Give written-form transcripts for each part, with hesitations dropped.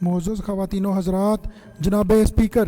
मोअज़्ज़ज़ ख़वातीन व हज़रात, जनाब स्पीकर।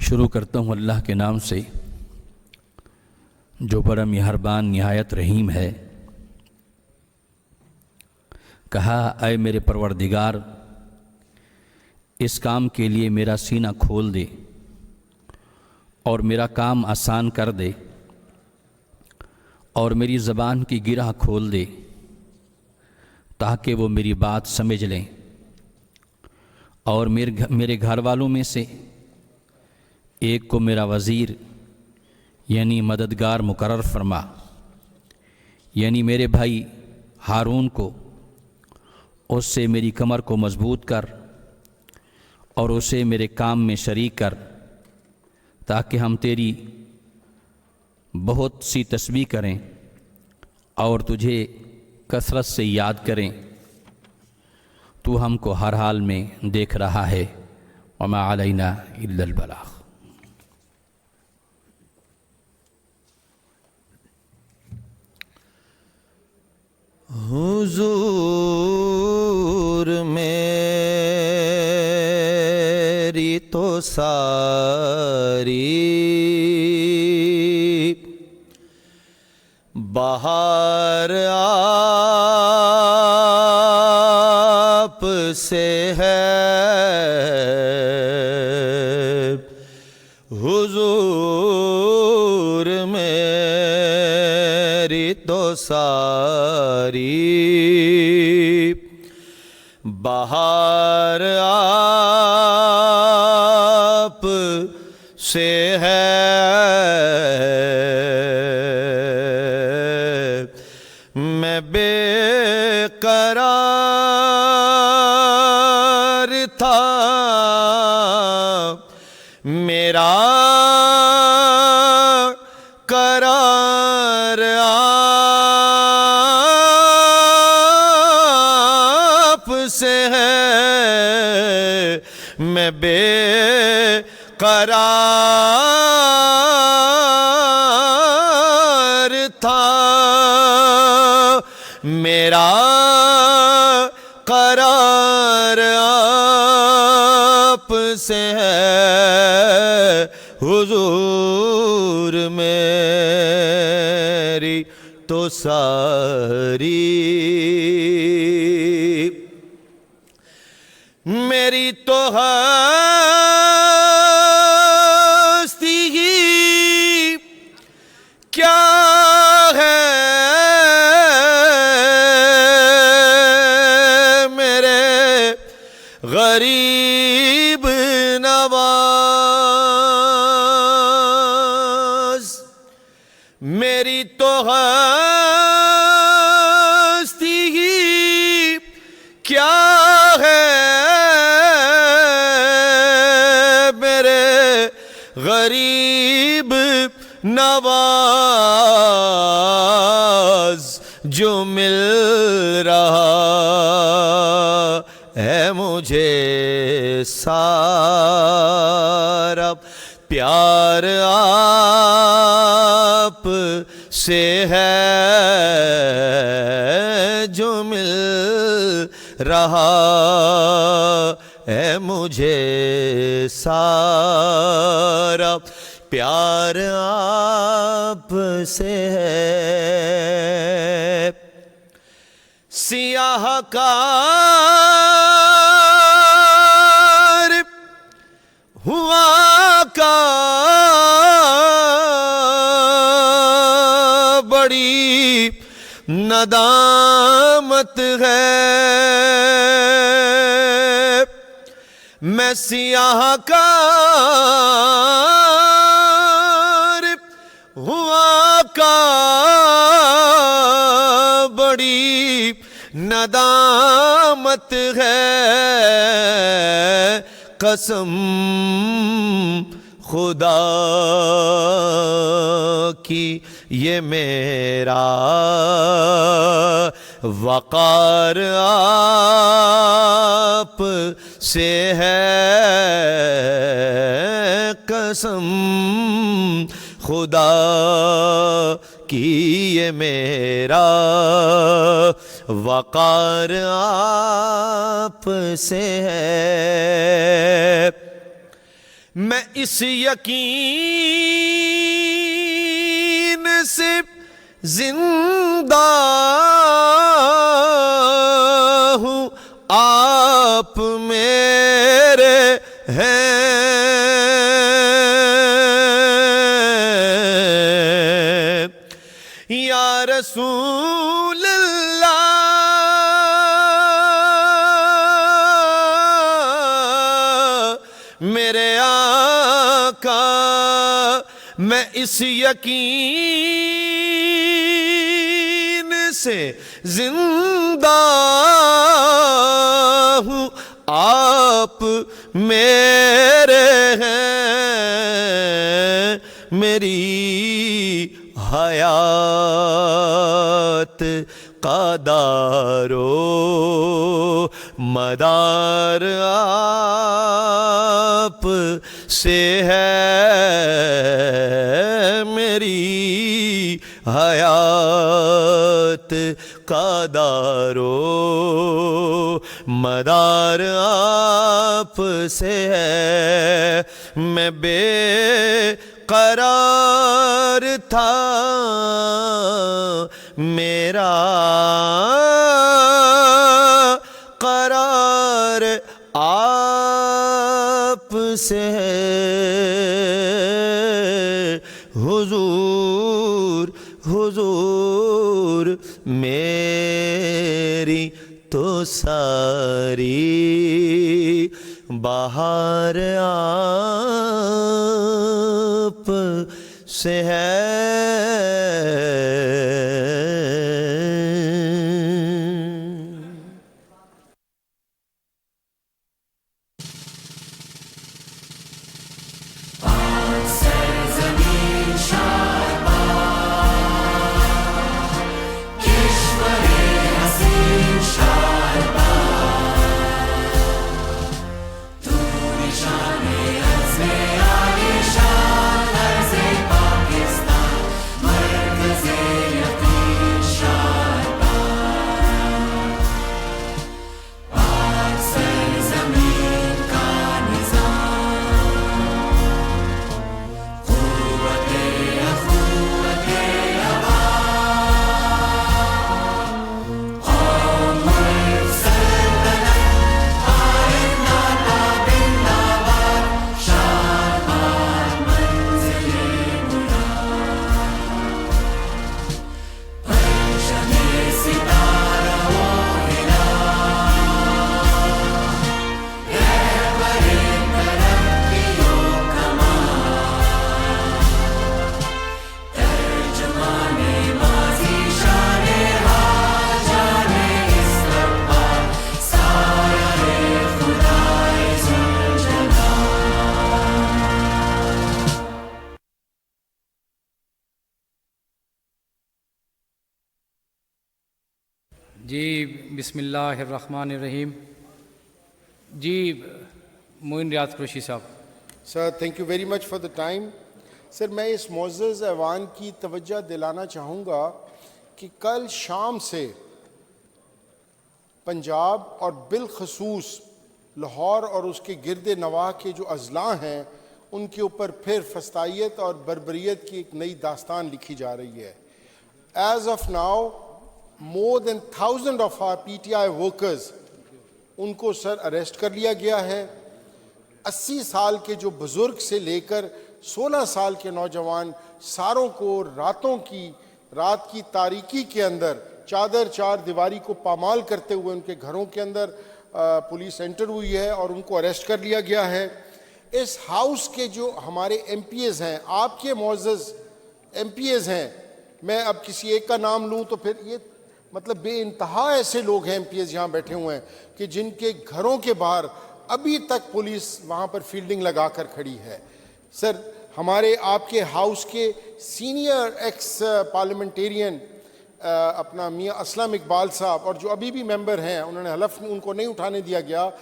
शुरू करता हूँ अल्लाह के नाम से जो बड़ा मेहरबान निहायत रहीम है। कहा, ऐ मेरे परवरदिगार, इस काम के लिए मेरा सीना खोल दे और मेरा काम आसान कर दे और मेरी ज़बान की गिरह खोल दे ताकि वो मेरी बात समझ लें और मेरे घर वालों में से एक को मेरा वज़ीर यानी मददगार मुकर्रर फरमा, यानी मेरे भाई हारून को उससे मेरी कमर को मजबूत कर और उसे मेरे काम में शरीक कर, ताकि हम तेरी बहुत सी तस्बीह करें और तुझे कसरत से याद करें। तू हमको हर हाल में देख रहा है। वमा अलैना इल्लल बलाग। हुजूर मेरी तो सारी बाहर आप से है। हुजूर मेरी तो सारी बाहर आप से है। मैं बेकरार था, मेरा करार आप से है। मैं बेकरार था, मेरा करार आप से है। हुजूर मेरी तो सारी मेरी तो हस्ती ही क्या है। मेरे गरीब नवाज, मेरी तो हस्ती ही क्या है। मेरे गरीब नवाज, जो मिल रहा है मुझे सारा प्यार आप से है। जो मिल रहा है मुझे सारा प्यार आप से है। सियाहकार हुआ का बड़ी नदामत है। मैं सियाहकार हुआ का बड़ी नदामत है। कसम खुदा की ये मेरा वकार आप से है। कसम खुदा की ये मेरा वकार आप से है। मैं इस यकीन से जिंदा हूँ, आप मेरे हैं। या रसूल अल्लाह, मेरे आका, मैं इस यकीन से जिंदा हयात का दारो मदार आप से है मेरी हयात का दारो मदार आप से है। मैं बेकरार था मेरा करार आप से है। हुजूर हुजूर मेरी तो सारी बाहर आप से है। जी बिस्मिल्लाहिर्रहमानिर्रहीम। जी मोइन रियाज कुरैशी साहब। Sir thank you very much for the time. Sir मैं इस मुअज़्ज़ज़ ऐवान की तवज्जो दिलाना चाहूँगा कि कल शाम से पंजाब और बिलखसूस लाहौर और उसके गिरद नवाह के जो अजला हैं उनके ऊपर फिर फस्तायत और बर्बरियत की एक नई दास्तान लिखी जा रही है। As of now more than 1,000 of our PTI workers उनको सर अरेस्ट कर लिया गया है। 80 साल के जो बुजुर्ग से लेकर 16 साल के नौजवान सारों को रात की तारीकी के अंदर चादर चार दीवारी को पामाल करते हुए उनके घरों के अंदर पुलिस एंटर हुई है और उनको अरेस्ट कर लिया गया है। इस हाउस के जो हमारे MPs हैं, आपके मुअज़्ज़ज़ MPs हैं, मैं अब किसी एक का नाम लूँ तो फिर ये मतलब बेइंतहा ऐसे लोग हैं MPs यहाँ बैठे हुए हैं कि जिनके घरों के बाहर अभी तक पुलिस वहाँ पर फील्डिंग लगा कर खड़ी है। सर हमारे आपके हाउस के सीनियर एक्स पार्लियामेंटेरियन अपना मियाँ असलम इकबाल साहब और जो अभी भी मेंबर हैं उन्होंने हलफ उनको नहीं उठाने दिया गया,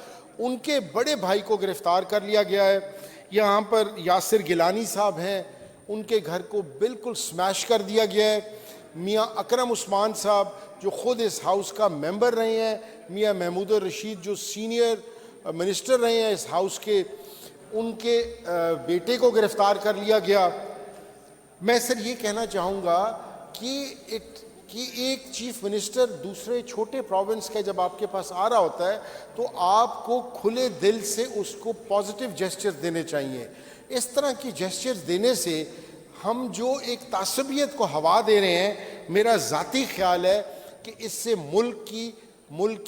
उनके बड़े भाई को गिरफ़्तार कर लिया गया है। यहाँ पर यासिर गिलानी साहब हैं, उनके घर को बिल्कुल स्मैश कर दिया गया है। मियाँ अकरम उस्मान साहब जो ख़ुद इस हाउस का मेंबर रहे हैं, मियाँ महमूद रशीद जो सीनियर मिनिस्टर रहे हैं इस हाउस के, उनके बेटे को गिरफ़्तार कर लिया गया। मैं सर ये कहना चाहूँगा कि एक चीफ मिनिस्टर दूसरे छोटे प्रोविंस का जब आपके पास आ रहा होता है तो आपको खुले दिल से उसको पॉजिटिव जेस्चर्स देने चाहिए। इस तरह की जेस्चर्स देने से हम जो एक तासबियत को हवा दे रहे हैं, मेरा ज़ाती ख्याल है कि इससे मुल्क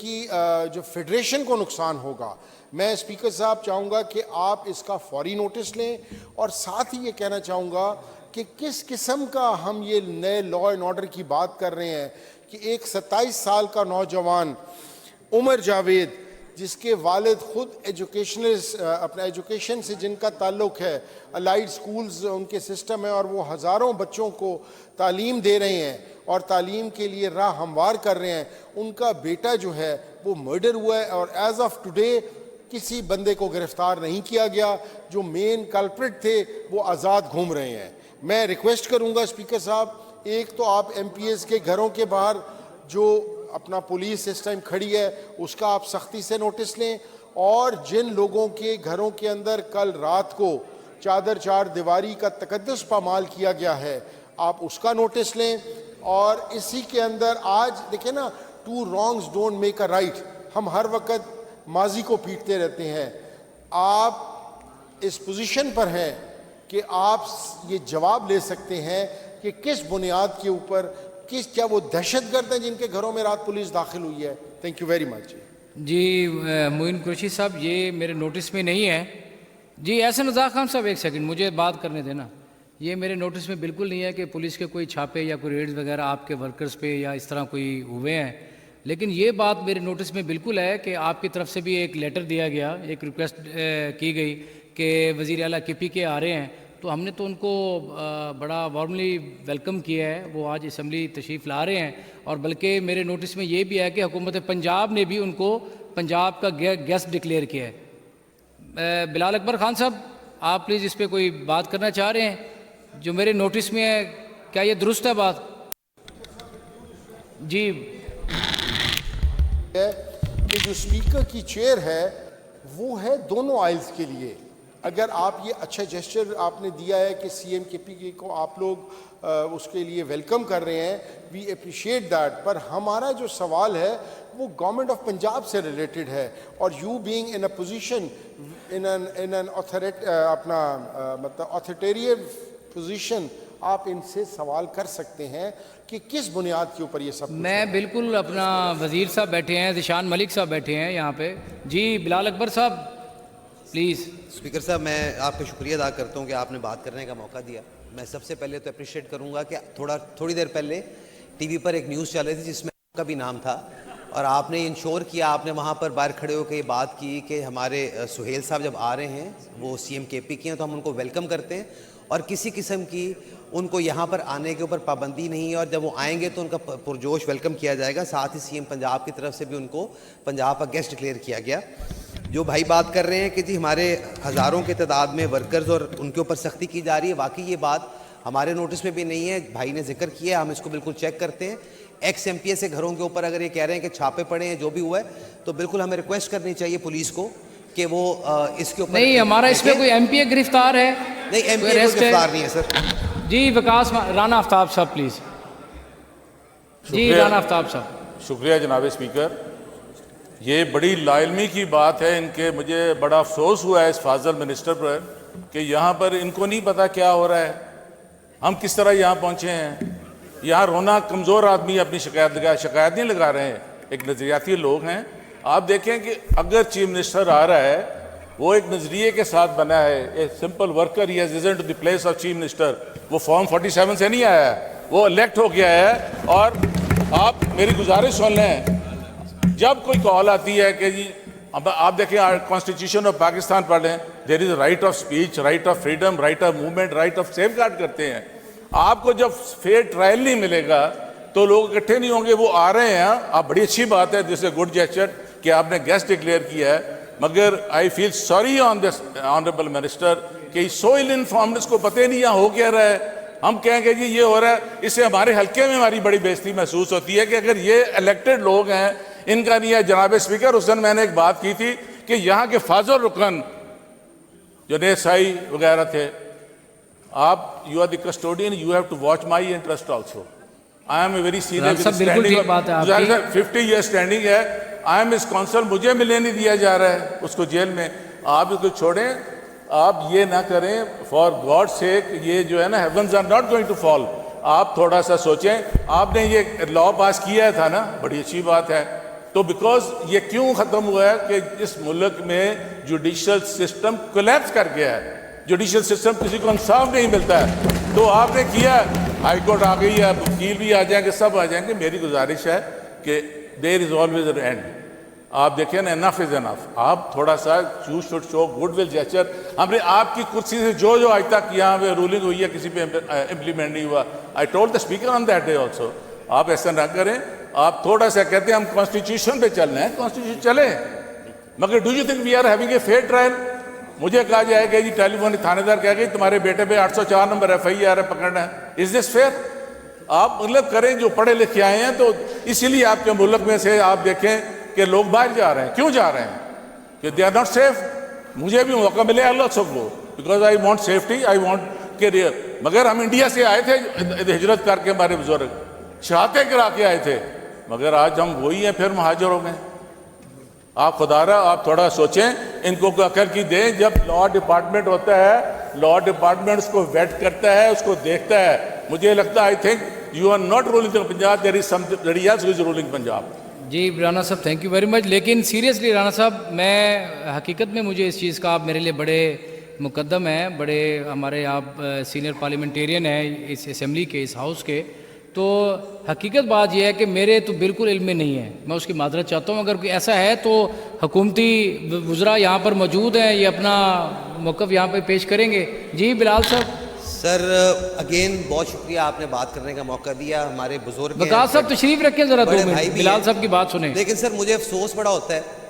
की जो फेडरेशन को नुकसान होगा। मैं स्पीकर साहब चाहूँगा कि आप इसका फौरी नोटिस लें और साथ ही ये कहना चाहूँगा कि किस किस्म का हम ये नए लॉ एंड ऑर्डर की बात कर रहे हैं कि एक 27 साल का नौजवान उमर जावेद जिसके वालिद खुद एजुकेशनलिस्ट अपना एजुकेशन से जिनका ताल्लुक़ है, अलाइड स्कूल्स उनके सिस्टम है और वो हज़ारों बच्चों को तालीम दे रहे हैं और तालीम के लिए राह हमवार कर रहे हैं, उनका बेटा जो है वो मर्डर हुआ है और एज ऑफ टुडे किसी बंदे को गिरफ्तार नहीं किया गया। जो मेन कल्प्रिट थे वो आज़ाद घूम रहे हैं। मैं रिक्वेस्ट करूंगा स्पीकर साहब, एक तो आप एमपीएस के घरों के बाहर जो अपना पुलिस इस टाइम खड़ी है उसका आप सख्ती से नोटिस लें, और जिन लोगों के घरों के अंदर कल रात को चादर चार दीवारी का तकद्दुस पामाल किया गया है आप उसका नोटिस लें। और इसी के अंदर आज देखिए ना, two wrongs don't make a right, हम हर वक्त माजी को पीटते रहते हैं। आप इस पोजीशन पर हैं कि आप ये जवाब ले सकते हैं कि किस बुनियाद के ऊपर क्या वो दहशतगर्द हैं जिनके घरों में रात पुलिस दाखिल हुई है। थैंक यू वेरी मच जी। मोइन कुरैशी साहब, ये मेरे नोटिस में नहीं है जी। एहसन रज़ा खान साहब, एक सेकंड मुझे बात करने देना। ये मेरे नोटिस में बिल्कुल नहीं है कि पुलिस के कोई छापे या कोई रेड्स वगैरह आपके वर्कर्स पे या इस तरह कोई हुए हैं, लेकिन ये बात मेरे नोटिस में बिल्कुल है कि आपकी तरफ से भी एक लेटर दिया गया, एक रिक्वेस्ट की गई कि वज़ीर आला KP के आ रहे हैं, तो हमने तो उनको बड़ा वार्मली वेलकम किया है। वो आज असम्बली तशरीफ़ ला रहे हैं और बल्कि मेरे नोटिस में ये भी है कि हुकूमत पंजाब ने भी उनको पंजाब का गेस्ट डिक्लेयर किया है। बिलाल अकबर खान साहब, आप प्लीज़ इस पर कोई बात करना चाह रहे हैं जो मेरे नोटिस में है, क्या ये दुरुस्त है बात? जी। है कि जो स्पीकर की चेयर है वो है दोनों आइल्स के लिए। अगर आप ये अच्छा जेस्चर आपने दिया है कि CM KP को आप लोग उसके लिए वेलकम कर रहे हैं, वी अप्रिशिएट दैट, पर हमारा जो सवाल है वो गवर्नमेंट ऑफ पंजाब से रिलेटेड है और you being in a position in an अपना मतलब ऑथोरिटेरियन पोजीशन, आप इनसे सवाल कर सकते हैं कि किस बुनियाद के ऊपर ये सब। मैं बिल्कुल, अपना वज़ीर साहब बैठे हैं, ज़िशान मलिक साहब बैठे हैं यहाँ पे। जी बिलाल अकबर साहब प्लीज़। स्पीकर साहब, मैं आपका शुक्रिया अदा करता हूँ कि आपने बात करने का मौका दिया। मैं सबसे पहले तो अप्रिशिएट करूँगा कि थोड़ी देर पहले टीवी पर एक न्यूज़ चल रही थी जिसमें आपका भी नाम था और आपने इंश्योर किया, आपने वहाँ पर बाहर खड़े होकर ये बात की कि हमारे सुहेल साहब जब आ रहे हैं वो CM KP के हैं तो हम उनको वेलकम करते हैं और किसी किस्म की उनको यहाँ पर आने के ऊपर पाबंदी नहीं है और जब वो आएंगे तो उनका पुरजोश वेलकम किया जाएगा। साथ ही CM पंजाब की तरफ से भी उनको पंजाब का गेस्ट डिक्लेयर किया गया। जो भाई बात कर रहे हैं कि जी हमारे हज़ारों के तादाद में वर्कर्स और उनके ऊपर सख्ती की जा रही है, वाकई ये बात हमारे नोटिस में भी नहीं है, भाई ने जिक्र किया, हम इसको बिल्कुल चेक करते हैं। एक्स MPS के घरों के ऊपर अगर ये कह रहे हैं कि छापे पड़े हैं, जो भी हुआ है, तो बिल्कुल हमें रिक्वेस्ट करनी चाहिए पुलिस को कि वो इसके ऊपर नहीं, हमारा इसमें कोई MPA गिरफ्तार है? नहीं, MPA गिरफ्तार नहीं है सर। जी विकास राना आफ्ताब साहब प्लीज़। जी राना आफ्ताब साहब। शुक्रिया जनाब स्पीकर, ये बड़ी लाइलमी की बात है इनके। मुझे बड़ा अफसोस हुआ है इस फाजल मिनिस्टर पर कि यहाँ पर इनको नहीं पता क्या हो रहा है, हम किस तरह यहाँ पहुँचे हैं। यहाँ रोना कमज़ोर आदमी अपनी शिकायत नहीं लगा रहे हैं, एक नज़रियाती लोग हैं। आप देखें कि अगर चीफ मिनिस्टर आ रहा है वो एक नज़रिए के साथ बना है, a simple worker he has risen to the place of chief minister. वो फॉर्म 47 से नहीं आया है, वो इलेक्ट हो गया है। और आप मेरी गुजारिश सुन लें, जब कोई कॉल आती है कि जी अब आप देखें कॉन्स्टिट्यूशन ऑफ पाकिस्तान पढ़ लें, there is right of speech, right of freedom, right of movement, right of safeguard करते हैं। आपको जब फेयर ट्रायल नहीं मिलेगा तो लोग इकट्ठे नहीं होंगे, वो आ रहे हैं। आप बड़ी अच्छी बात है, दिस ए गुड जेस्चर कि आपने गेस्ट डिक्लेयर किया है, मगर I feel sorry on this honourable minister कि सो इल इन्फॉर्म्ड, इसको पता ही नहीं यहाँ हो क्या रहा है। हम कहेंगे जी ये हो रहा है, इससे हमारे हल्के में हमारी बड़ी बेइज्जती महसूस होती है कि अगर ये इलेक्टेड लोग हैं इनका नहीं है। जनाब स्पीकर, उस दिन मैंने एक बात की थी कि यहाँ के फाजुल रुकन जो नेसाई वगैरह थे, आप you are the custodian, you have to watch my interest also. I am a very senior, 50 year standing है, आई एम इस काउंसिल, मुझे मिलने नहीं दिया जा रहा है उसको जेल में। आप इसको छोड़ें, आप ये ना करें, फॉर गॉड सेक। ये जो है ना, heavens are not going to fall. आप थोड़ा सा सोचें। आपने ये लॉ पास किया था ना, बड़ी अच्छी बात है। तो बिकॉज ये क्यों ख़त्म हुआ है कि इस मुल्क में जुडिशल सिस्टम कोलैप्स कर गया है, जुडिशल सिस्टम किसी को इंसाफ नहीं मिलता है। तो आपने किया, हाई कोर्ट आ गई है, वकील भी आ जाएंगे, सब आ जाएंगे। मेरी गुजारिश है कि there is always an end. आप देखें ना, इनफ इज इनफ। आप थोड़ा सा you should show goodwill gesture. हमने आपकी कुर्सी से जो जो आज तक यहाँ पे रूलिंग हुई है किसी पे इम्प्लीमेंट नहीं हुआ। I told the speaker on that day also, आप ऐसा ना करें। आप थोड़ा सा कहते हैं हम कॉन्स्टिट्यूशन पे चलना है, कॉन्स्टिट्यूशन चले, मगर do you think we are having a fair trial? मुझे कहा जाएगा जी टेलीफोन थानेदार कह गई तुम्हारे बेटे पे 804 नंबर FIR है, पकड़ना है। Is this fair? आप मतलब करें, जो पढ़े लिखे आए हैं तो इसीलिए आपके मुल्क में से आप देखें कि लोग बाहर जा रहे हैं। क्यों जा रहे हैं? कि दे आर नॉट सेफ। मुझे भी मौका मिले अल्लाह सबको, because I want safety, I want career. मगर हम इंडिया से आए थे हिजरत करके, हमारे बुजुर्ग शहादतें करा के आए थे, मगर आज हम वही हैं फिर महाजर हो गए। आप खुदारा आप थोड़ा सोचें, इनको अकल की दें। जब लॉ डिपार्टमेंट होता है, लॉ डिपार्टमेंट उसको वेट करता है, उसको देखता है। मुझे लगता है I think you are not ruling Punjab, there is somebody else who is ruling Punjab. जी राणा साहब, थैंक यू वेरी मच। लेकिन सीरियसली राणा साहब, मैं हकीकत में मुझे इस चीज़ का, आप मेरे लिए बड़े मुकद्दम हैं, बड़े हमारे आप सीनियर पार्लियामेंटेरियन हैं इस असेंबली के, इस हाउस के। तो हकीकत बात यह है कि मेरे तो बिल्कुल इल्म में नहीं है, मैं उसकी मादरत चाहता हूँ। अगर कोई ऐसा है तो हुकूमती वज़रा यहाँ पर मौजूद हैं, ये अपना मौक़िफ़ यहाँ पर पेश करेंगे। जी बिलाल साहब। सर अगेन बहुत शुक्रिया, आपने बात करने का मौका दिया। हमारे बुजुर्ग वकास साहब तशरीफ रखें ज़रा 2 भाई मिनट, बिलाल साहब की बात सुने। लेकिन सर मुझे अफसोस बड़ा होता है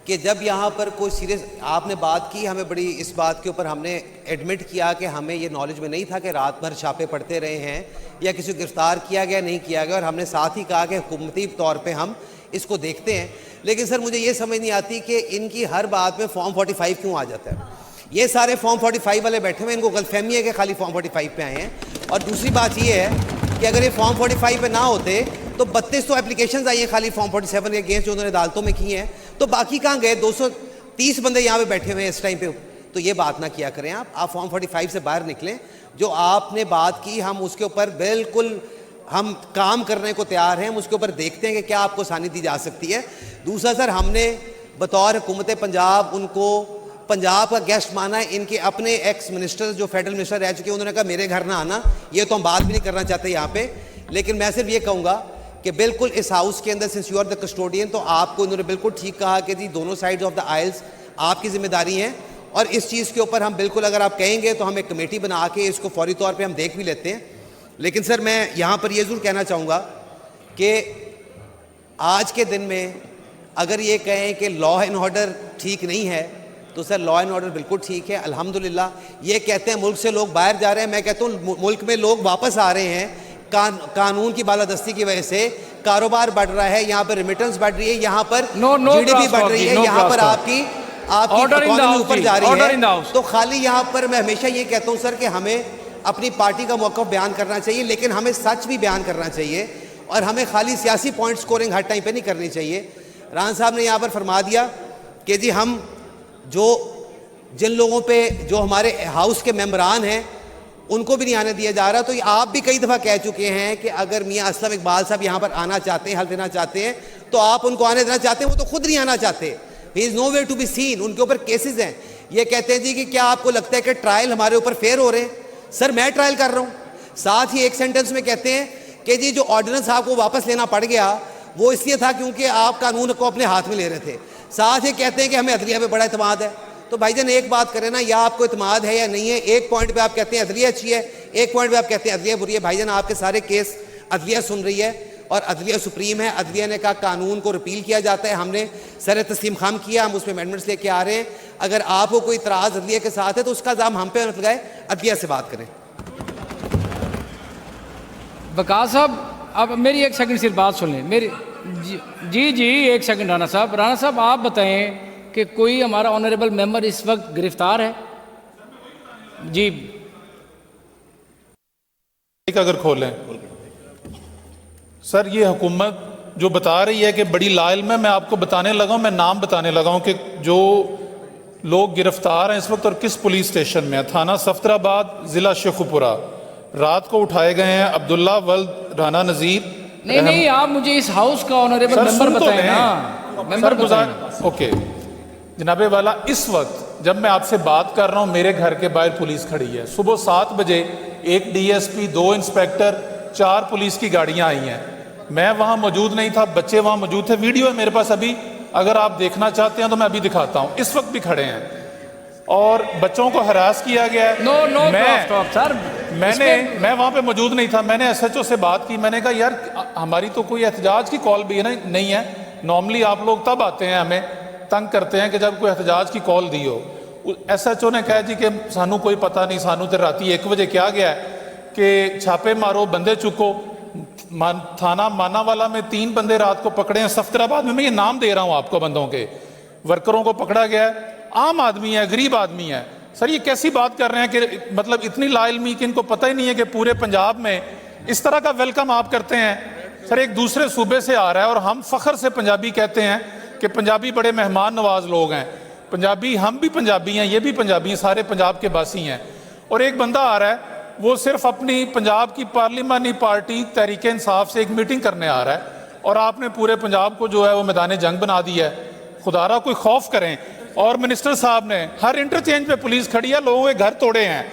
कि जब यहाँ पर कोई सीरियस आपने बात की, हमें बड़ी इस बात के ऊपर हमने एडमिट किया कि हमें ये नॉलेज में नहीं था कि रात भर छापे पड़ते रहे हैं या किसी को गिरफ्तार किया गया नहीं किया गया, और हमने साथ ही कहा कि हुकूमती तौर पे हम इसको देखते हैं। लेकिन सर मुझे ये समझ नहीं आती कि इनकी हर बात में फॉर्म 45 क्यों आ जाता है। ये सारे फॉर्म 45 वाले बैठे हुए, इनको गलतफहमी है कि खाली फॉर्म 45 पे आए हैं। और दूसरी बात ये है कि अगर ये फॉर्म 45 पे ना होते तो 32 तो एप्लीकेशंस आई हैं खाली फॉर्म 47 के अगेंस्ट जो उन्होंने अदालतों में की हैं, तो बाकी कहाँ गए? 230 बंदे यहाँ पे बैठे हुए हैं इस टाइम पे। तो ये बात ना किया करें आप फॉर्म 45 से बाहर निकलें। जो आपने बात की हम उसके ऊपर बिल्कुल हम काम करने को तैयार हैं, हम उसके ऊपर देखते हैं कि क्या आपको आसानी दी जा सकती है। दूसरा सर, हमने बतौर हुकूमत पंजाब उनको पंजाब का गेस्ट माना है। इनके अपने एक्स मिनिस्टर जो फेडरल मिनिस्टर रह चुके हैं, उन्होंने कहा मेरे घर ना आना। ये तो हम बात भी नहीं करना चाहते यहाँ पे। लेकिन मैं सिर्फ ये कहूँगा कि बिल्कुल इस हाउस के अंदर since you are the custodian, तो आपको इन्होंने बिल्कुल ठीक कहा कि जी दोनों साइड्स ऑफ द आइल्स आपकी जिम्मेदारी है। और इस चीज़ के ऊपर हम बिल्कुल, अगर आप कहेंगे तो हम एक कमेटी बना के इसको फौरी तौर पर हम देख भी लेते हैं। लेकिन सर मैं यहाँ पर ये ज़रूर कहना चाहूँगा कि आज के दिन में अगर ये कहें कि लॉ एंड ऑर्डर ठीक नहीं है, तो सर लॉ एंड ऑर्डर बिल्कुल ठीक है अल्हम्दुलिल्लाह। ये कहते हैं मुल्क से लोग बाहर जा रहे हैं, मैं कहता हूँ मुल्क में लोग वापस आ रहे हैं। कानून की बालादस्ती की वजह से कारोबार बढ़ रहा है, यहाँ पर रिमिटेंस बढ़ रही है, यहाँ पर GDP बढ़ रही है, यहाँ पर आपकी इकॉनमी ऊपर जा रही है। तो खाली यहाँ पर मैं हमेशा ये कहता हूँ सर कि हमें अपनी पार्टी का मौक़िफ़ बयान करना चाहिए, लेकिन हमें सच भी बयान करना चाहिए और हमें खाली सियासी पॉइंट स्कोरिंग हर टाइम पे नहीं करनी चाहिए। राना साहब ने यहाँ पर फरमा दिया कि जी हम जिन लोगों पे जो हमारे हाउस के मेंबरान हैं उनको भी नहीं आने दिया जा रहा। तो आप भी कई दफ़ा कह चुके हैं कि अगर मियाँ असलम इकबाल साहब यहाँ पर आना चाहते हैं, हल देना चाहते हैं, तो आप उनको आने देना चाहते हैं, वो तो खुद नहीं आना चाहते। He is no way to be seen. उनके ऊपर केसेस हैं। ये कहते हैं जी कि क्या आपको लगता है कि ट्रायल हमारे ऊपर फेयर हो रहे हैं? सर मैं ट्रायल कर रहा हूँ। साथ ही एक सेंटेंस में कहते हैं कि जी जो ऑर्डिनेंस आपको वापस लेना पड़ गया वो इसलिए था क्योंकि आप कानून को अपने हाथ में ले रहे थे। साथ ही कहते हैं कि हमें अदलिया पे बड़ा इत्मीनान है। तो भाईजान एक बात करें ना, या आपको इत्मीनान है या नहीं है। एक पॉइंट पे आप कहते हैं अदलिया अच्छी है, एक पॉइंट पे आप कहते हैं अदलिया बुरी है। भाईजान आपके सारे केस अदलिया सुन रही है और अदलिया सुप्रीम है। अदलिया ने कहा कानून को रिपील किया जाता है, हमने सर तस्लीम खाम किया, हम उसमें अमेंडमेंट्स लेके आ रहे हैं। अगर आपको कोई इतराज़ अदलिया के साथ है तो उसका इल्ज़ाम हम पे मत लगाए, अदलिया से बात करें। वकास साहब अब मेरी एक सेकंड सिर्फ बात सुन लें मेरी। जी एक सेकंड राना साहब आप बताएं कि कोई हमारा ऑनरेबल मेंबर इस वक्त गिरफ्तार है? जी अगर खोलें सर, ये हुकूमत जो बता रही है कि बड़ी लाइल में, मैं आपको बताने लगा हूं, मैं नाम बताने लगा हूं कि जो लोग गिरफ्तार हैं इस वक्त और किस पुलिस स्टेशन में है। थाना सफदराबाद, जिला शेखुपुरा। रात को उठाए गए हैं अब्दुल्ला वल्द राना नजीर। नहीं आप मुझे इस हाउस का ऑनरेबल मेंबर बताएं ना। मेंबर बताएं। ओके जनाबे वाला, इस वक्त जब मैं आपसे बात कर रहा हूं मेरे घर के बाहर पुलिस खड़ी है। सुबह 7 बजे एक DSP, 2 इंस्पेक्टर, 4 पुलिस की गाड़ियां आई हैं। मैं वहां मौजूद नहीं था, बच्चे वहां मौजूद थे। वीडियो है मेरे पास, अभी अगर आप देखना चाहते हैं तो मैं अभी दिखाता हूं, इस वक्त भी खड़े हैं और बच्चों को हरास किया गया है। No no stop sir. मैं वहां पे मौजूद नहीं था, मैंने एसएचओ से बात की, मैंने कहा यार हमारी तो कोई एहतजाज की कॉल भी है नहीं है, नॉर्मली आप लोग तब आते हैं हमें तंग करते हैं कि जब कोई एहतजाज की कॉल दी हो। एसएचओ ने कहा जी कि सानू कोई पता नहीं, सानू तो राती 1 बजे क्या गया है कि छापे मारो, बंदे चुको। थाना मानावाला में 3 बंदे रात को पकड़े हैं, सफ्तराबाद में मैं ये नाम दे रहा हूं आपको, बंदों के वर्करों को पकड़ा गया है। आम आदमी है, गरीब आदमी है। सर ये कैसी बात कर रहे हैं कि मतलब इतनी लाइलमी कि इनको पता ही नहीं है कि पूरे पंजाब में इस तरह का वेलकम आप करते हैं। सर एक दूसरे सूबे से आ रहा है और हम फख्र से पंजाबी कहते हैं कि पंजाबी बड़े मेहमान नवाज लोग हैं। पंजाबी, हम भी पंजाबी हैं, ये भी पंजाबी हैं, सारे पंजाब के बासी हैं। और एक बंदा आ रहा है, वो सिर्फ अपनी पंजाब की पार्लिमानी पार्टी तहरीक इंसाफ से एक मीटिंग करने आ रहा है और आपने पूरे पंजाब को जो है वो मैदान जंग बना दिया है। खुदारा कोई खौफ करें। और मिनिस्टर साहब ने हर इंटरचेंज पे पुलिस खड़ी है, लोगों के घर तोड़े हैं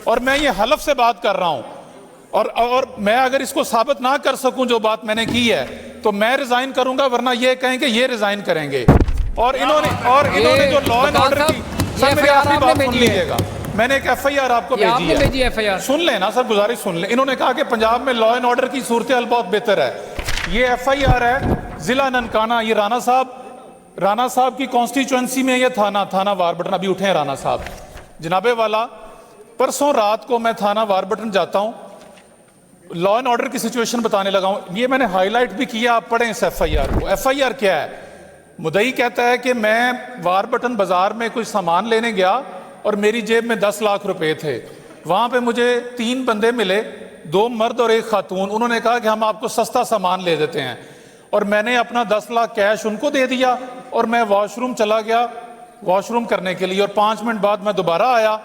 और मैं ये हलफ से बात कर रहा हूं और मैं अगर इसको साबित ना कर सकूं जो बात मैंने की है तो मैं रिजाइन करूंगा, वरना ये कहेंगे ये रिजाइन करेंगे। और इन्होंने जो लॉ एंड ऑर्डर की, सर मेरी आखिरी बात सुन लीजिएगा, मैंने एक एफआईआर आपको भेजी है, एफआईआर सुन लेना सर, गुजारिश सुन ले। इन्होंने कहा कि पंजाब में लॉ एंड ऑर्डर की सूरत हाल बहुत बेहतर है। ये एफआईआर है जिला ननकाना, ये राणा साहब की कॉन्स्टिट्यूएंसी में ये थाना वारबटन, अभी उठे हैं राणा साहब जनाबे वाला। परसों रात को मैं थाना वारबटन जाता हूं, लॉ एंड ऑर्डर की सिचुएशन बताने लगा हूं, ये मैंने हाईलाइट भी किया, आप पढ़ें इस एफआईआर को। एफआईआर क्या है? मुदई कहता है कि मैं वारबटन बाजार में कुछ सामान लेने गया और मेरी जेब में 10 लाख रुपए थे। वहां पे मुझे 3 बंदे मिले, 2 मर्द और 1 खातून। उन्होंने कहा कि हम आपको सस्ता सामान ले देते हैं और मैंने अपना 10 लाख कैश उनको दे दिया और मैं वॉशरूम चला गया वॉशरूम करने के लिए और 5 मिनट बाद मैं दोबारा आया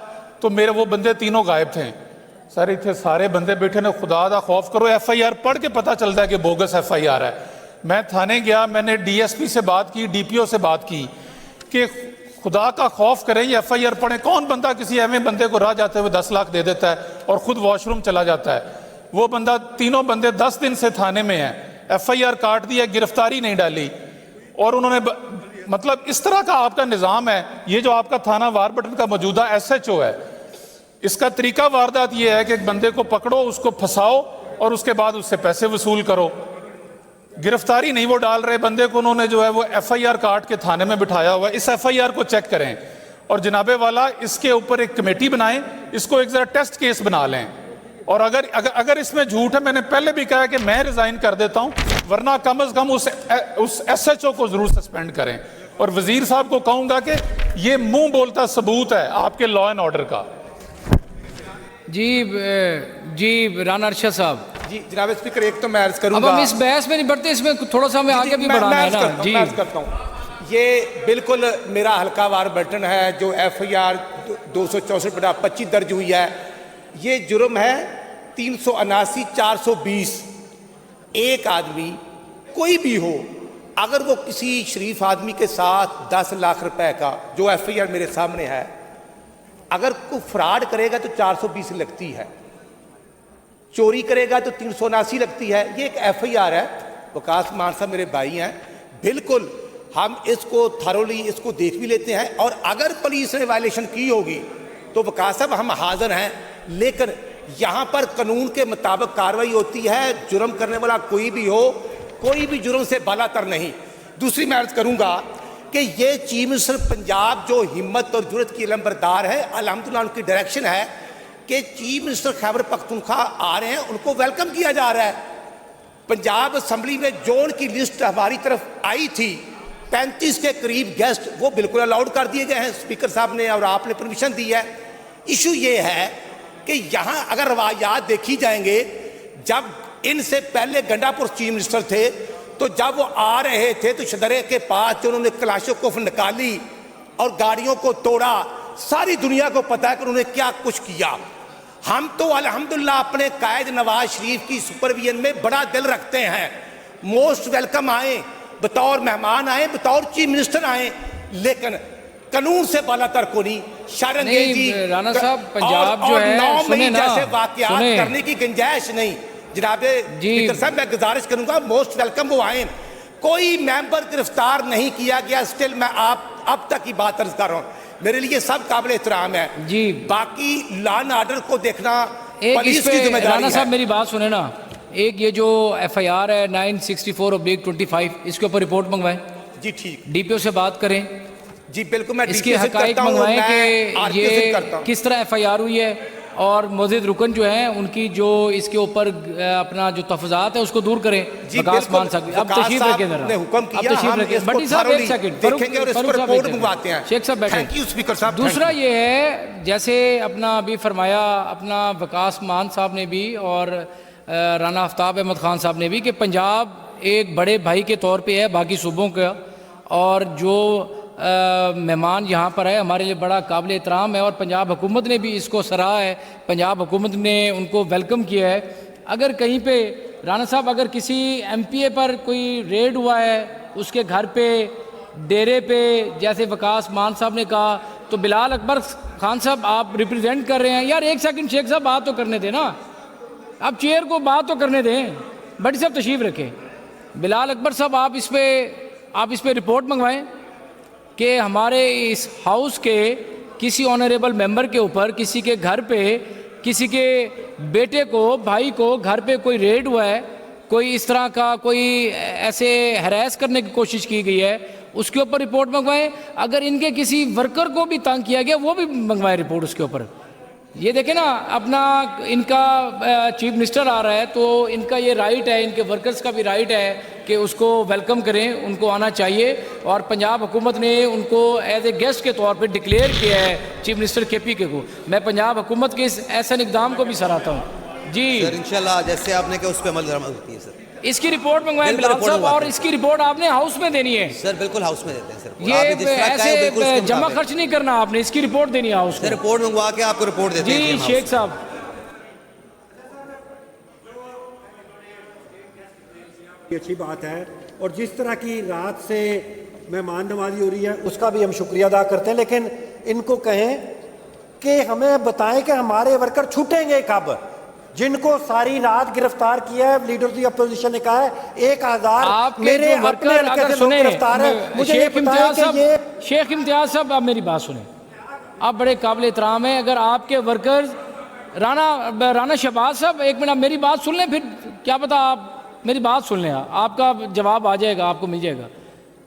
तो मेरे वो बंदे तीनों गायब थे। सर इतने सारे बंदे बैठे ने, खुदा दा खौफ करो। एफआईआर पढ़ के पता चलता है कि बोगस एफआईआर है। मैं थाने गया, मैंने डीएसपी से बात की, डीपीओ से बात की कि खुदा का खौफ करें, ये एफआईआर पढ़ें। कौन बंदा किसी ऐसे बंदे को राह जाते हुए 10 लाख दे देता है और खुद वॉशरूम चला जाता है? वो बंदा, तीनों बंदे 10 दिन से थाने में हैं, एफआईआर काट दिया, गिरफ्तारी नहीं डाली। और उन्होंने मतलब इस तरह का आपका निज़ाम है। ये जो आपका थाना वारबटन का मौजूदा एसएचओ है, इसका तरीका वारदात ये है कि एक बंदे को पकड़ो, उसको फंसाओ और उसके बाद उससे पैसे वसूल करो। गिरफ्तारी नहीं वो डाल रहे, बंदे को उन्होंने जो है वो एफआईआर काट के थाने में बिठाया हुआ है। इस एफआईआर को चेक करें और जनाबे वाला इसके ऊपर एक कमेटी बनाएं, इसको एक जरा टेस्ट केस बना लें। और अगर इसमें झूठ है, मैंने पहले भी कहा कि मैं रिजाइन कर देता हूं, वरना कम से कम उस एसएचओ को जरूर सस्पेंड करें। और वजीर साहब को कहूंगा कि ये मुंह बोलता सबूत है आपके लॉ एंड ऑर्डर का। जी राना अरशद साहब। जी जनाब स्पीकर, एक तो मैं अर्ज अब करूंगा, हम इस बहस में नहीं बढ़ते, इसमें थोड़ा सा हमें आगे भी बढ़ाना है ना। जी मैं अर्ज करता हूं, ये बिल्कुल मेरा हल्का वारबटन है जो एफआईआर 264/25 दर्ज हुई है। ये जुर्म है 379/420। एक आदमी कोई भी हो, अगर वो किसी शरीफ आदमी के साथ 10 लाख रुपए का, जो एफआईआर मेरे सामने है, अगर कोई फ्रॉड करेगा तो 420 लगती है, चोरी करेगा तो 379 लगती है। ये एक एफआईआर है। वकास मान साहब मेरे भाई हैं, बिल्कुल हम इसको थरोली इसको देख भी लेते हैं और अगर पुलिस ने वायलेशन की होगी तो वकास साहब हम हाजिर हैं, लेकिन यहाँ पर कानून के मुताबिक कार्रवाई होती है। जुर्म करने वाला कोई भी हो, कोई भी जुर्म से बालातर नहीं। दूसरी मैं अर्ज करूँगा कि ये चीफ मिनिस्टर पंजाब जो हिम्मत और जुर्रत की लंबरदार है, अल्हम्दुलिल्लाह उनकी डायरेक्शन है कि चीफ मिनिस्टर खैबर पख्तूनख्वा आ रहे हैं, उनको वेलकम किया जा रहा है। पंजाब असम्बली में जोन की लिस्ट हमारी तरफ आई थी, 35 के करीब गेस्ट, वो बिल्कुल अलाउड कर दिए गए हैं स्पीकर साहब ने और आपने परमिशन दी है। इशू ये है कि यहाँ अगर रवायात देखी जाएंगे, जब इनसे पहले गंडापुर चीफ मिनिस्टर थे तो जब वो आ रहे थे तो शदरे के पास जो उन्होंने क्लाशोकोफ निकाली और गाड़ियों को तोड़ा, सारी दुनिया को पता है कि उन्होंने क्या कुछ किया। हम तो अल्हम्दुलिल्लाह अपने कायद नवाज शरीफ की सुपरविजन में बड़ा दिल रखते हैं। मोस्ट वेलकम आए, बतौर मेहमान आए, बतौर चीफ मिनिस्टर आए, लेकिन कानून से बालातर को नहीं। नहीं राणा साहब, पंजाब जो है, सुने ना, जैसे वाकयात करने की गुंजाइश नहीं। जनाबे स्पीकर साहब, मैं गुजारिश करूंगा मोस्ट वेलकम वो आए। कोई मेंबर गिरफ्तार नहीं किया गया। स्टिल मैं आप अब तक की बात अर्ज कर रहा हूं, मेरे लिए सब काबिल एहतराम है जी। बाकी लॉ एंड ऑर्डर को देखना एक इस पुलिस की पे जिम्मेदारी राणा साहब है। मेरी बात सुने ना, एक ये जो FIR है 964/25, इसके ऊपर रिपोर्ट मंगवाएं, जी ठीक, DPO से बात करें, जी बिल्कुल, मैं इसके DPO से हकाइक करता हूं, मंगवाएं मैं कि RPO से ये करता हूं। किस तरह FIR हुई है, और मौजूद रुकन जो हैं उनकी जो इसके ऊपर अपना जो तफजात है उसको दूर करें। जी वकास बिल्कुल, मान सकते, अब वकास तशरीफ साहब रखें जरा, ने हुक्म अब किया, तशरीफ हम रखें। इसको भट्टी साहब एक thoroughly सेकंड, देखेंगे और इस पर साहब रिपोर्ट एक मंगवाते हैं। सेकंड। शेख साहब बैठे। थैंक यू स्पीकर साहब। दूसरा ये है, जैसे अपना अभी फरमाया अपना वकास मान साहब ने भी और राना आफ्ताब अहमद खान साहब ने भी कि पंजाब एक बड़े भाई के तौर पे है बाकी सूबों का, और जो मेहमान यहाँ पर है हमारे लिए बड़ा काबिल एहतराम है, और पंजाब हुकूमत ने भी इसको सराहा है, पंजाब हुकूमत ने उनको वेलकम किया है। अगर कहीं पे राना साहब, अगर किसी MPA पर कोई रेड हुआ है उसके घर पे, डेरे पे, जैसे वकास मान साहब ने कहा, तो बिलाल अकबर खान साहब आप रिप्रेजेंट कर रहे हैं, यार एक सेकंड शेख साहब बात तो करने दें ना, आप चेयर को बात तो करने दें। भट्टी साहब तशरीफ रखें। बिलाल अकबर साहब आप इस पे रिपोर्ट मंगवाएं कि हमारे इस हाउस के किसी ऑनरेबल मेंबर के ऊपर, किसी के घर पे, किसी के बेटे को, भाई को घर पे कोई रेड हुआ है, कोई इस तरह का कोई ऐसे हरास करने की कोशिश की गई है, उसके ऊपर रिपोर्ट मंगवाएं। अगर इनके किसी वर्कर को भी तंग किया गया वो भी मंगवाएं रिपोर्ट उसके ऊपर। ये देखें ना, अपना इनका चीफ मिनिस्टर आ रहा है तो इनका ये राइट है, इनके वर्कर्स का भी राइट है कि उसको वेलकम करें, उनको आना चाहिए। और पंजाब हुकूमत ने उनको एज ए गेस्ट के तौर पे डिक्लेयर किया है चीफ मिनिस्टर KPK को। मैं पंजाब हुकूमत के इस ऐसा इक़दाम को भी सराहता हूँ जी। सर इंशाल्लाह जैसे आपने कहा उस पर अमल दरामद होती है सर। इसकी रिपोर्ट मंगवाएं बिल्कुल बिलाल रिपोर्ट साहब, और मंगवाते हैं। इसकी रिपोर्ट आपने हाउस में देनी है सर बिल्कुल हाउस में देते हैं सर। ये आपने जिस तरह कहा है, बिल्कुल ऐसे उसके जमा मुताबिक। खर्च नहीं करना, आपने इसकी रिपोर्ट देनी है हाउस सर को रिपोर्ट मंगवा के आपको रिपोर्ट देते हैं जी। हम शेख हाउस साहब ये अच्छी बात है, और जिस तरह की रात से मेहमान नवाजी हो रही है उसका भी हम शुक्रिया अदा करते हैं, लेकिन इनको कहें कि हमें बताएं कि हमारे वर्कर छूटेंगे कब, जिनको सारी रात गिरफ्तार किया है। लीडर दी अपोजिशन ने कहा है 1000 मेरे अपने हल्के से लोग गिरफ्तार है। मुझे ये बताएं कि ये शेख इम्तियाज साहब आप मेरी बात सुने, आप बड़े काबिल एहतराम हैं। अगर आपके वर्कर्स राना शहबाज साहब एक मिनट मेरी बात सुन लें, फिर क्या पता आप मेरी बात सुन लें, आपका जवाब आ जाएगा, आपको मिल जाएगा।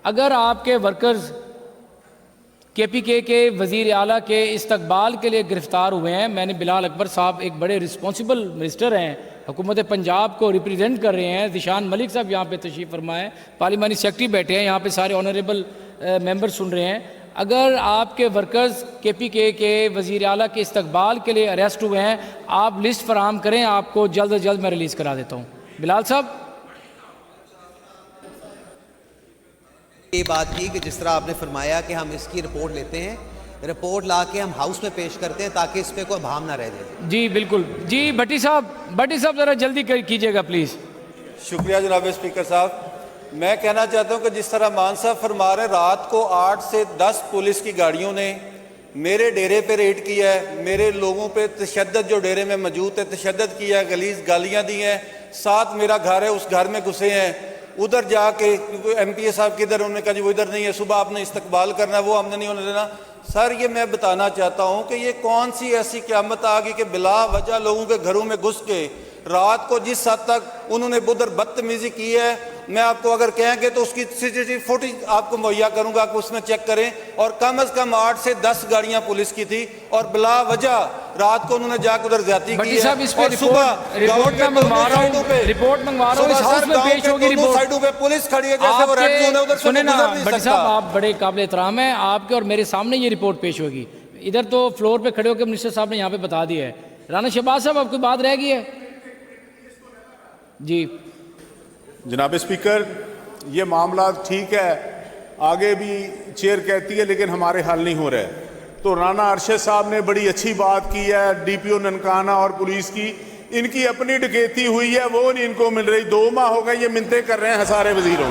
अगर आपके वर्कर्स KPK के वज़ीर आला के इस्तकबाल के लिए गिरफ़्तार हुए हैं, मैंने बिलाल अकबर साहब एक बड़े रिस्पॉन्सिबल मिनिस्टर हैं, हुकूमत पंजाब को रिप्रेजेंट कर रहे हैं। ज़िशान मलिक साहब यहाँ पे तशरीफ़ फरमाएँ, पार्लिमानी सेक्रेटरी बैठे हैं, यहाँ पे सारे ऑनरेबल मेंबर सुन रहे हैं। अगर आपके वर्कर्स KPK के वज़ीर आला के इस्तकबाल के लिए अरेस्ट हुए हैं, आप लिस्ट फराहम करें, आपको जल्द अज जल्द मैं रिलीज़ करा देता हूँ। बिलाल साहब ये बात की कि जिस तरह आपने फरमाया कि हम इसकी रिपोर्ट लेते हैं, रिपोर्ट ला के हम हाउस में पेश करते हैं ताकि इस पर कोई भाम ना रह जाए। जी बिल्कुल जी। भट्टी साहब ज़रा जल्दी कीजिएगा प्लीज़। शुक्रिया जनाब स्पीकर साहब। मैं कहना चाहता हूं कि जिस तरह मान साहब फरमा रहे, रात को 8 से 10 पुलिस की गाड़ियों ने मेरे डेरे पे रेड किया है, मेरे लोगों पे तशद्दद, जो डेरे में मौजूद है तशद्दद किया है, गलीज गालियाँ दी हैं, साथ मेरा घर है उस घर में घुसे हैं, उधर जाके MPA साहब किधर, उन्होंने कहा जी वो इधर नहीं है, सुबह आपने इस्तकबाल करना है, वो हमने नहीं होने देना। सर ये मैं बताना चाहता हूँ कि ये कौन सी ऐसी क़यामत आ गई कि बिला वजह लोगों के घरों में घुस के रात को जिस हद तक उन्होंने उधर बदतमीजी की है, मैं आपको अगर कहेंगे तो उसकी CCTV फुटेज आपको मुहैया करूंगा कि उसमें चेक करें। और कम से कम 8 से 10 गाड़ियां पुलिस की थी और बिला वजह रात को उन्होंने जाकर उधर ज्यादती की है। और सुबह रिपोर्ट मंगवा रहा हूं, इस हाउस में पेश होगी रिपोर्ट। साइडों पे पुलिस खड़ी है, जैसे वो रेड जोन है, उधर सुने ना गुजर नहीं भट्टी सकता। साहब, आप बड़े काबिल एहतराम हैं, आपके और मेरे सामने ये रिपोर्ट पेश होगी। इधर तो फ्लोर पे खड़े होकर मिनिस्टर साहब ने यहाँ पे बता दिया है। राना शहबाज साहब आपकी बात रह गई है जी। जनाब स्पीकर, ये मामला ठीक है, आगे भी चेयर कहती है लेकिन हमारे हल नहीं हो रहे। तो राना अरशद साहब ने बड़ी अच्छी बात की है, DPO ननकाना और पुलिस की, इनकी अपनी डकैती हुई है, वो नहीं इनको मिल रही। 2 माह हो गए ये मिन्नतें कर रहे हैं सारे वजीरों।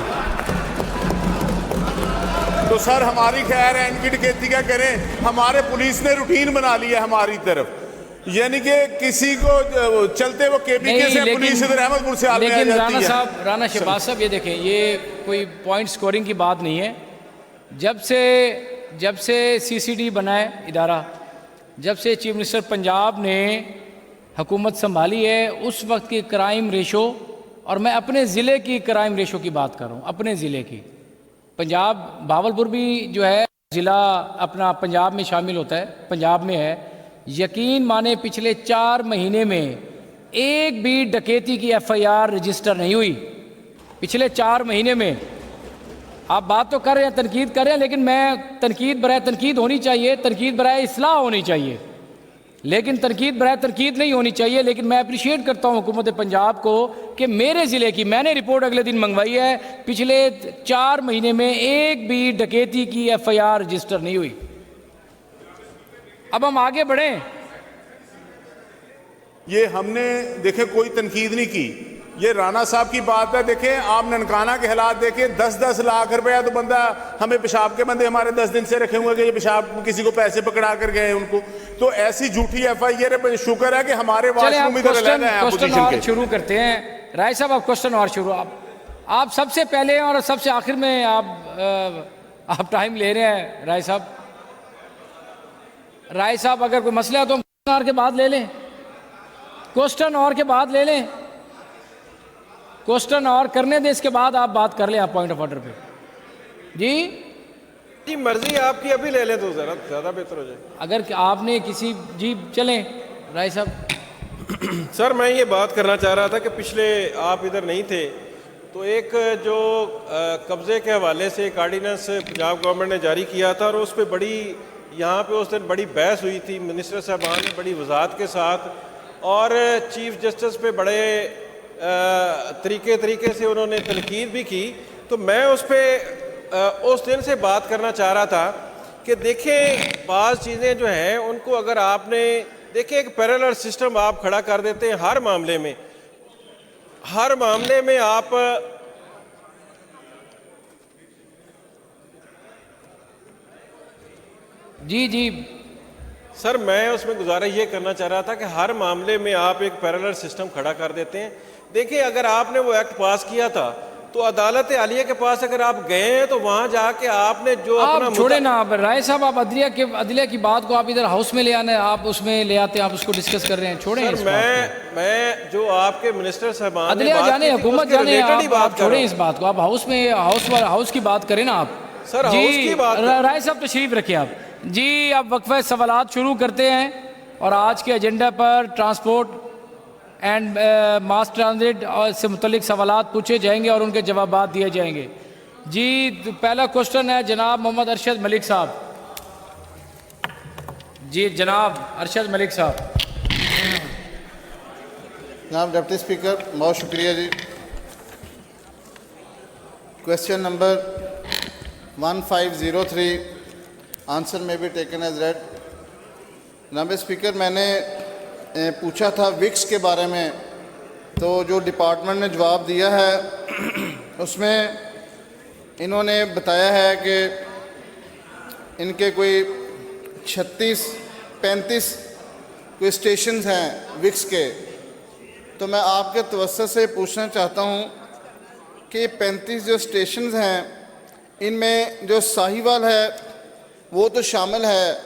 तो सर हमारी खैर है, इनकी डकैती क्या करें, हमारे पुलिस ने रूटीन बना ली है हमारी तरफ। यानी कि किसी को चलते वो केपीके से पुलिस इधर अहमदपुर से आने आ लेकिन जाती है। राना शहबाज साहब, ये देखें, ये कोई पॉइंट स्कोरिंग की बात नहीं है। जब से सीसीडी बना है इदारा, जब से चीफ मिनिस्टर पंजाब ने हुकूमत संभाली है, उस वक्त की क्राइम रेशो, और मैं अपने ज़िले की क्राइम रेशो की बात कर रहा हूँ, अपने ज़िले की। पंजाब, भावलपुर भी जो है ज़िला अपना पंजाब में शामिल होता है, पंजाब में है। यकीन माने पिछले 4 महीने में एक भी डकैती की एफआईआर रजिस्टर नहीं हुई, पिछले 4 महीने में। आप बात तो कर रहे हैं, तनकीद कर रहे हैं, लेकिन मैं तनकीद बराए तनकीद होनी चाहिए, तनकीद बराए इस्लाह होनी चाहिए, लेकिन तनकीद बराए तनकीद नहीं होनी चाहिए। लेकिन मैं अप्रिशिएट करता हूँ हुकूमत पंजाब को कि मेरे ज़िले की, मैंने रिपोर्ट अगले दिन मंगवाई है, पिछले 4 महीने में एक भी डकैती की एफआईआर रजिस्टर नहीं हुई। अब हम आगे बढ़ें। ये हमने देखे कोई तनकीद नहीं की, ये राणा साहब की बात है। देखें आप ननकाना के हालात देखें, 10-10 लाख रुपया तो बंदा, हमें पेशाब के बंदे हमारे 10 दिन से रखे हुए कि ये पेशाब किसी को पैसे पकड़ा कर गए उनको, तो ऐसी झूठी एफआईआर है। शुक्र है कि हमारे वाशरूम इधर अलग है क्वेश्चन और शुरू करते हैं। राय साहब, आप क्वेश्चन और शुरू, आप सबसे पहले और सबसे आखिर में आप टाइम ले रहे हैं। राय साहब अगर कोई मसला है तो हम क्वेश्चन और के बाद ले लें, क्वेश्चन और के बाद ले लें, क्वेश्चन और करने दें, इसके बाद आप बात कर लें। आप पॉइंट ऑफ ऑर्डर पे जी मर्जी आपकी, अभी ले लें तो जरा ज़्यादा बेहतर हो जाए। अगर आपने किसी जी चलें राय साहब। सर मैं ये बात करना चाह रहा था कि पिछले आप इधर नहीं थे तो एक जो कब्ज़े के हवाले से एक ऑर्डिनेंस पंजाब गवर्नमेंट ने जारी किया था, और उस पर बड़ी यहाँ पे उस दिन बड़ी बहस हुई थी। मिनिस्टर साहबान ने बड़ी वजाहत के साथ, और चीफ जस्टिस पे बड़े तरीके से उन्होंने तनकीद भी की। तो मैं उस पर उस दिन से बात करना चाह रहा था कि देखें बाज़ चीज़ें जो हैं उनको अगर आपने देखें, एक पैरेलल सिस्टम आप खड़ा कर देते हैं हर मामले में आप जी सर मैं उसमें गुजारिश ये करना चाह रहा था कि हर मामले में आप एक पैरेलल सिस्टम खड़ा कर देते हैं। देखिए अगर आपने वो एक्ट पास किया था तो अदालत आलिया के पास अगर आप गए हैं तो वहां जाके आपने जो अपना छोड़े ना आप राय साहब, आप अदलिया की बात को आप इधर हाउस में ले आने, आप उसमें ले आते हैं, आप उसको डिस्कस कर रहे हैं। छोड़े सर, मैं जो आपके मिनिस्टर साहबान अदलिया जाने, हुकूमत जाने, आप छोड़े इस बात को। आप हाउस की बात करें ना आप। सर हाउस की बात, राय साहब तशरीफ रखिए आप जी। अब वक्फे सवालात शुरू करते हैं, और आज के एजेंडा पर ट्रांसपोर्ट एंड मास ट्रांजिट से मुतल्लिक सवालात पूछे जाएंगे और उनके जवाब दिए जाएंगे। जी पहला क्वेश्चन है जनाब मोहम्मद अरशद मलिक साहब। जी जनाब अरशद मलिक साहब। जनाब डिप्टी स्पीकर बहुत शुक्रिया जी। क्वेश्चन नंबर 1503 आंसर में भी टेकन एज रेड। जनाब स्पीकर, मैंने पूछा था विक्स के बारे में, तो जो डिपार्टमेंट ने जवाब दिया है उसमें इन्होंने बताया है कि इनके कोई 36-35 कोई स्टेशंस हैं विक्स के। तो मैं आपके तवज्जो से पूछना चाहता हूँ कि 35 जो स्टेशंस हैं इनमें जो साहिवाल है वो तो शामिल है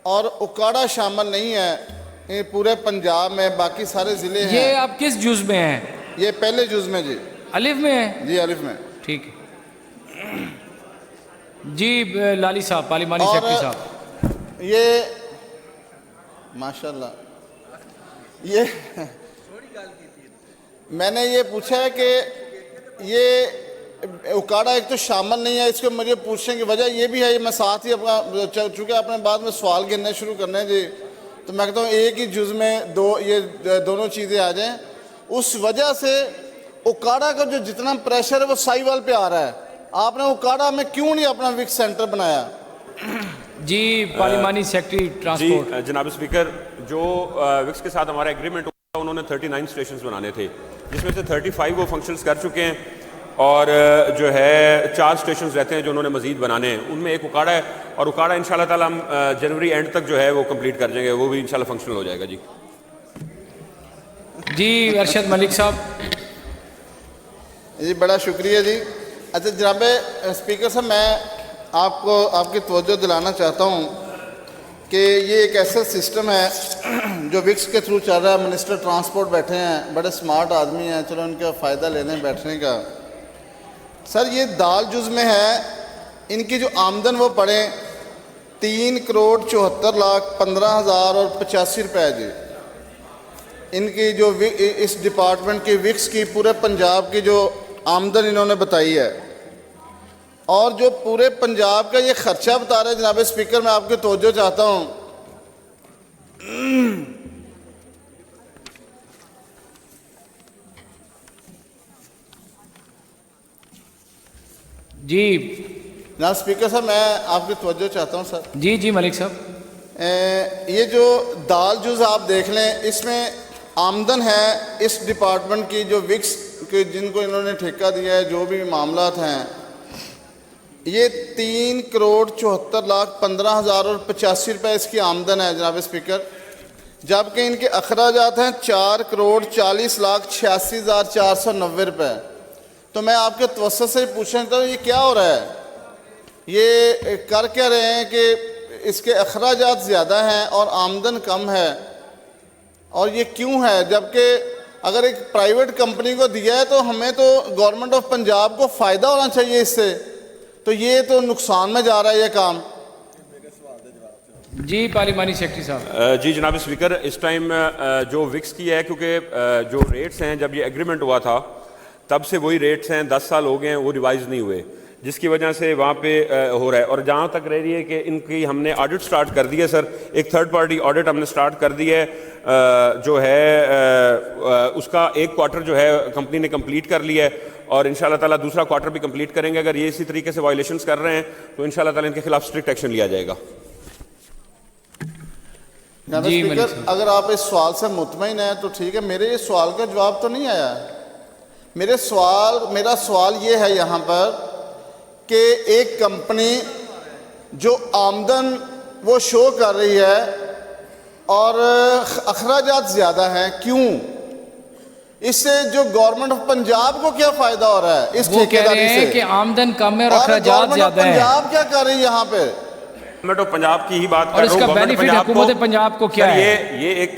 और उकाड़ा शामिल नहीं है। ये पूरे पंजाब में बाकी सारे ज़िले हैं। ये आप किस जुज में हैं? ये पहले जुज में जी। अलिफ में है जी? अलिफ में। ठीक है जी। लाली साहब, पार्लिमानी सेक्रेटरी साहब। ये माशाल्लाह, ये मैंने ये पूछा है कि ये उकाड़ा एक तो शामिल नहीं है, इसको मुझे पूछने की वजह ये भी है, मैं साथ ही अपना चूँकि आपने बाद में सवाल गिनने शुरू करने हैं जी, तो मैं कहता हूँ एक ही जुज में ये दोनों चीज़ें आ जाएं। उस वजह से उकाड़ा का जो जितना प्रेशर है वो साहिवाल पे आ रहा है। आपने उकाड़ा में क्यों नहीं अपना विक्स सेंटर बनाया? जी पार्लिमानी सेक्रेटरी ट्रांसपोर्ट। जी जनाब स्पीकर, जो विक्स के साथ हमारा एग्रीमेंट हुआ, उन्होंने 39 स्टेशन बनाने थे, जिसमें से 35 वो फंक्शंस कर चुके हैं। और जो है 4 स्टेशन रहते हैं जो उन्होंने मज़ीद बनाने हैं, उनमें एक उकाड़ा है, और उकाड़ा इंशाल्लाह ताला हम जनवरी एंड तक जो है वो कंप्लीट कर देंगे, वो भी इंशाल्लाह फंक्शनल हो जाएगा। जी अरशद मलिक साहब। जी बड़ा शुक्रिया जी। अच्छा जनाब स्पीकर साहब, मैं आपको आपकी तवज्जो दिलाना चाहता हूँ कि ये एक ऐसा सिस्टम है जो विक्स के थ्रू चल रहा है। मिनिस्टर ट्रांसपोर्ट बैठे हैं, बड़े स्मार्ट आदमी हैं, चलो उनका फ़ायदा लेने बैठने का। सर ये दाल जुज़ में है, इनकी जो आमदन वो पढ़ें 3,74,15,000 और 85 रुपये जी। इनकी जो इस डिपार्टमेंट की विक्स की पूरे पंजाब की जो आमदन इन्होंने बताई है, और जो पूरे पंजाब का ये खर्चा बता रहे हैं। जनाब स्पीकर, मैं आपकी तवज्जो चाहता हूँ। जी जनाब स्पीकर साहब, मैं आपकी तवज्जो चाहता हूँ सर। जी जी मलिक साहब। ये जो दाल जुज़ आप देख लें, इसमें आमदन है इस डिपार्टमेंट की जो विक्स के जिनको इन्होंने ठेका दिया है, जो भी मामलात हैं, ये 3,74,15,000 और 85 रुपये इसकी आमदन है जनाब स्पीकर। जबकि इनके अखराजात हैं 4,40,86,490 रुपये। तो मैं आपके तवज्जो से पूछना चाहता हूँ, ये क्या हो रहा है? ये कर क्या रहे हैं कि इसके अखराजात ज़्यादा हैं और आमदन कम है, और ये क्यों है? जबकि अगर एक प्राइवेट कंपनी को दिया है तो हमें तो गवर्नमेंट ऑफ पंजाब को फ़ायदा होना चाहिए इससे, तो ये तो नुकसान में जा रहा है ये काम। जी पार्लिमानी सेक्रेटरी साहब। जी जनाब स्पीकर, इस टाइम जो विक्स की है, क्योंकि जो रेट्स हैं जब ये एग्रीमेंट हुआ था तब से वही रेट्स हैं, 10 साल हो गए हैं, वो रिवाइज़ नहीं हुए, जिसकी वजह से वहाँ पे हो रहा है। और जहाँ तक रह रही है कि इनकी हमने ऑडिट स्टार्ट कर दी है सर, एक थर्ड पार्टी ऑडिट हमने स्टार्ट कर दी है, जो है उसका एक क्वार्टर जो है कंपनी ने कंप्लीट कर लिया है, और इंशाल्लाह ताला दूसरा क्वार्टर भी कंप्लीट करेंगे। अगर ये इसी तरीके से वायलेशंस कर रहे हैं तो इंशाल्लाह ताला इनके खिलाफ स्ट्रिक्ट एक्शन लिया जाएगा। स्पीकर, अगर आप इस सवाल से मुतमईन हैं तो ठीक है, मेरे ये सवाल का जवाब तो नहीं आया। मेरा सवाल ये है यहाँ पर कि एक कंपनी जो आमदन वो शो कर रही है और अखराजात ज़्यादा हैं, क्यों? इससे जो गवर्नमेंट ऑफ पंजाब को क्या फ़ायदा हो रहा है इस ठेकेदारी से? कि आमदन कम है और अखराजात ज़्यादा है। पंजाब क्या कर रही है यहाँ पे? गवर्नमेंट ऑफ पंजाब की ही बात कर और रहा हूं। इसका बेनिफिट हुकूमत पंजाब को क्या है? ये एक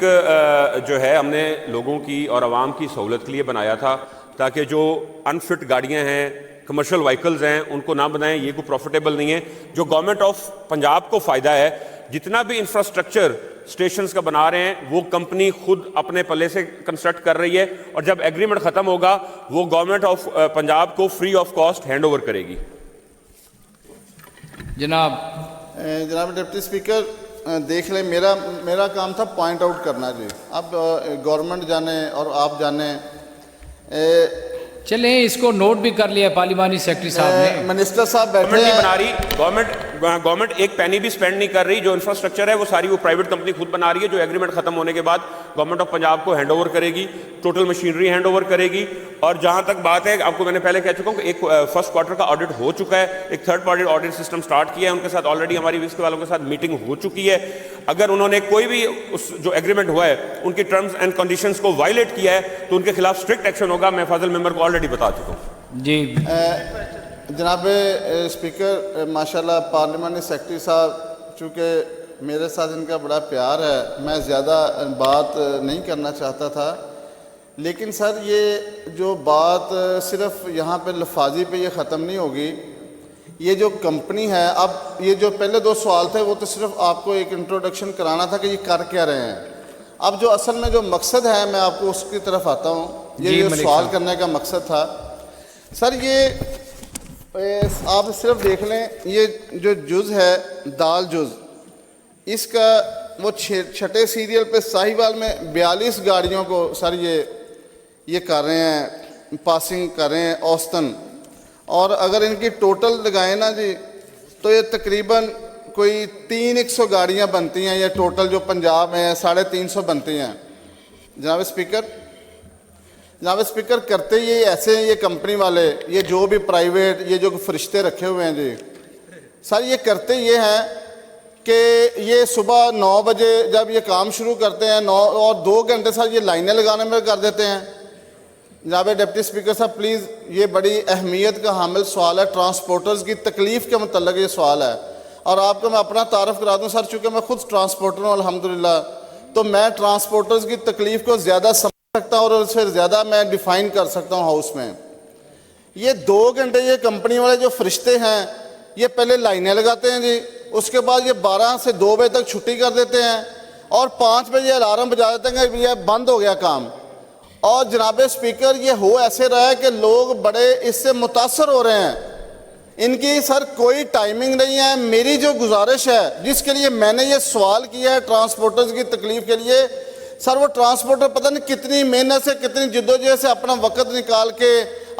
जो है हमने लोगों की और आवाम की सहूलत के लिए बनाया था, ताकि जो अनफिट गाड़ियां हैं, कमर्शियल व्हीकल्स हैं, उनको ना बनाएं। ये कोई प्रॉफिटेबल नहीं है। जो गवर्नमेंट ऑफ पंजाब को फ़ायदा है, जितना भी इंफ्रास्ट्रक्चर स्टेशंस का बना रहे हैं वो कंपनी खुद अपने पल्ले से कंस्ट्रक्ट कर रही है, और जब एग्रीमेंट ख़त्म होगा वो गवर्नमेंट ऑफ पंजाब को free of cost hand over करेगी। जनाब डिप्टी स्पीकर, देख लें, मेरा काम था पॉइंट आउट करना जी। अब गवर्नमेंट जाने और आप जाने, चले इसको नोट भी कर लिया पार्लिमानी सेक्रेटरी साहब ने। मिनिस्टर साहब बैठे नहीं हैं। बना रही गवर्नमेंट एक पैनी भी स्पेंड नहीं कर रही। जो इंफ्रास्ट्रक्चर है वो सारी वो प्राइवेट कंपनी खुद बना रही है, जो एग्रीमेंट खत्म होने के बाद गवर्नमेंट ऑफ पंजाब को हैंड ओवर करेगी, टोटल मशीनरी हैंड ओवर करेगी। और जहां तक बात है, आपको मैंने पहले कह चुका हूं कि एक फर्स्ट क्वार्टर का ऑडिट हो चुका है, एक third party audit system start किया है, उनके साथ ऑलरेडी हमारी विक्स वालों के साथ मीटिंग हो चुकी है। अगर उन्होंने कोई भी उस जो एग्रीमेंट हुआ है उनकी टर्म्स एंड कंडीशंस को वायलेट किया है तो उनके खिलाफ स्ट्रिक्ट एक्शन होगा। मैं फाजिल मेंबर को ऑलरेडी बता चुका हूँ जी। जनाब स्पीकर, माशाल्लाह पार्लियामेंट्री सेक्रेटरी साहब, चूँकि मेरे साथ इनका बड़ा प्यार है, मैं ज़्यादा बात नहीं करना चाहता था, लेकिन सर ये जो बात सिर्फ यहाँ पे लफाजी पे ये ख़त्म नहीं होगी। ये जो कंपनी है, अब ये जो पहले 2 सवाल थे वो तो सिर्फ आपको एक इंट्रोडक्शन कराना था कि ये कर क्या रहे हैं। अब जो असल में जो मकसद है, मैं आपको उसकी तरफ आता हूँ। ये जो सवाल करने का मकसद था सर, ये आप सिर्फ देख लें, ये जो जुज़ है दाल जुज़, इसका वो 6ठे सीरियल पे साहिवाल में 42 गाड़ियों को सर ये कर रहे हैं, पासिंग कर रहे हैं औसतन। और अगर इनकी टोटल लगाएं ना जी, तो ये तकरीबन कोई 300 गाड़ियाँ बनती हैं। ये टोटल जो पंजाब में 350 बनती हैं जनाब स्पीकर। जनाब स्पीकर, करते ये ऐसे हैं ये कंपनी वाले, ये जो भी प्राइवेट ये जो फरिश्ते रखे हुए हैं जी सर, ये करते ये हैं कि ये सुबह 9 बजे जब ये काम शुरू करते हैं 9 और 2 घंटे सर ये लाइनें लगाने में कर देते हैं। जनाब डिप्टी स्पीकर साहब प्लीज़, ये बड़ी अहमियत का हामिल सवाल है, ट्रांसपोर्टर्स की तकलीफ़ के मतलब ये सवाल है। और आपको मैं अपना तारफ़ करा दूँ सर, चूँकि मैं खुद ट्रांसपोर्टर हूँ अल्हम्दुलिल्लाह, तो मैं ट्रांसपोर्टर्स की तकलीफ़ को ज़्यादा समझ सकता हूँ और उससे ज़्यादा मैं डिफ़ाइन कर सकता हूँ हाउस में। ये 2 घंटे ये कंपनी वाले जो फरिश्ते हैं ये पहले लाइनें लगाते हैं जी, उसके बाद ये 12 से 2 बजे तक छुट्टी कर देते हैं और 5 बजे अलार्म बजा देते हैं कि ये बंद हो गया काम। और जनाब स्पीकर, ये हो ऐसे रहा है कि लोग बड़े इससे मुतासर हो रहे हैं, इनकी सर कोई टाइमिंग नहीं है। मेरी जो गुजारिश है जिसके लिए मैंने ये सवाल किया है ट्रांसपोर्टर्स की तकलीफ़ के लिए, सर वो ट्रांसपोर्टर पता नहीं कितनी मेहनत से कितनी जिद्दोजहद से अपना वक्त निकाल के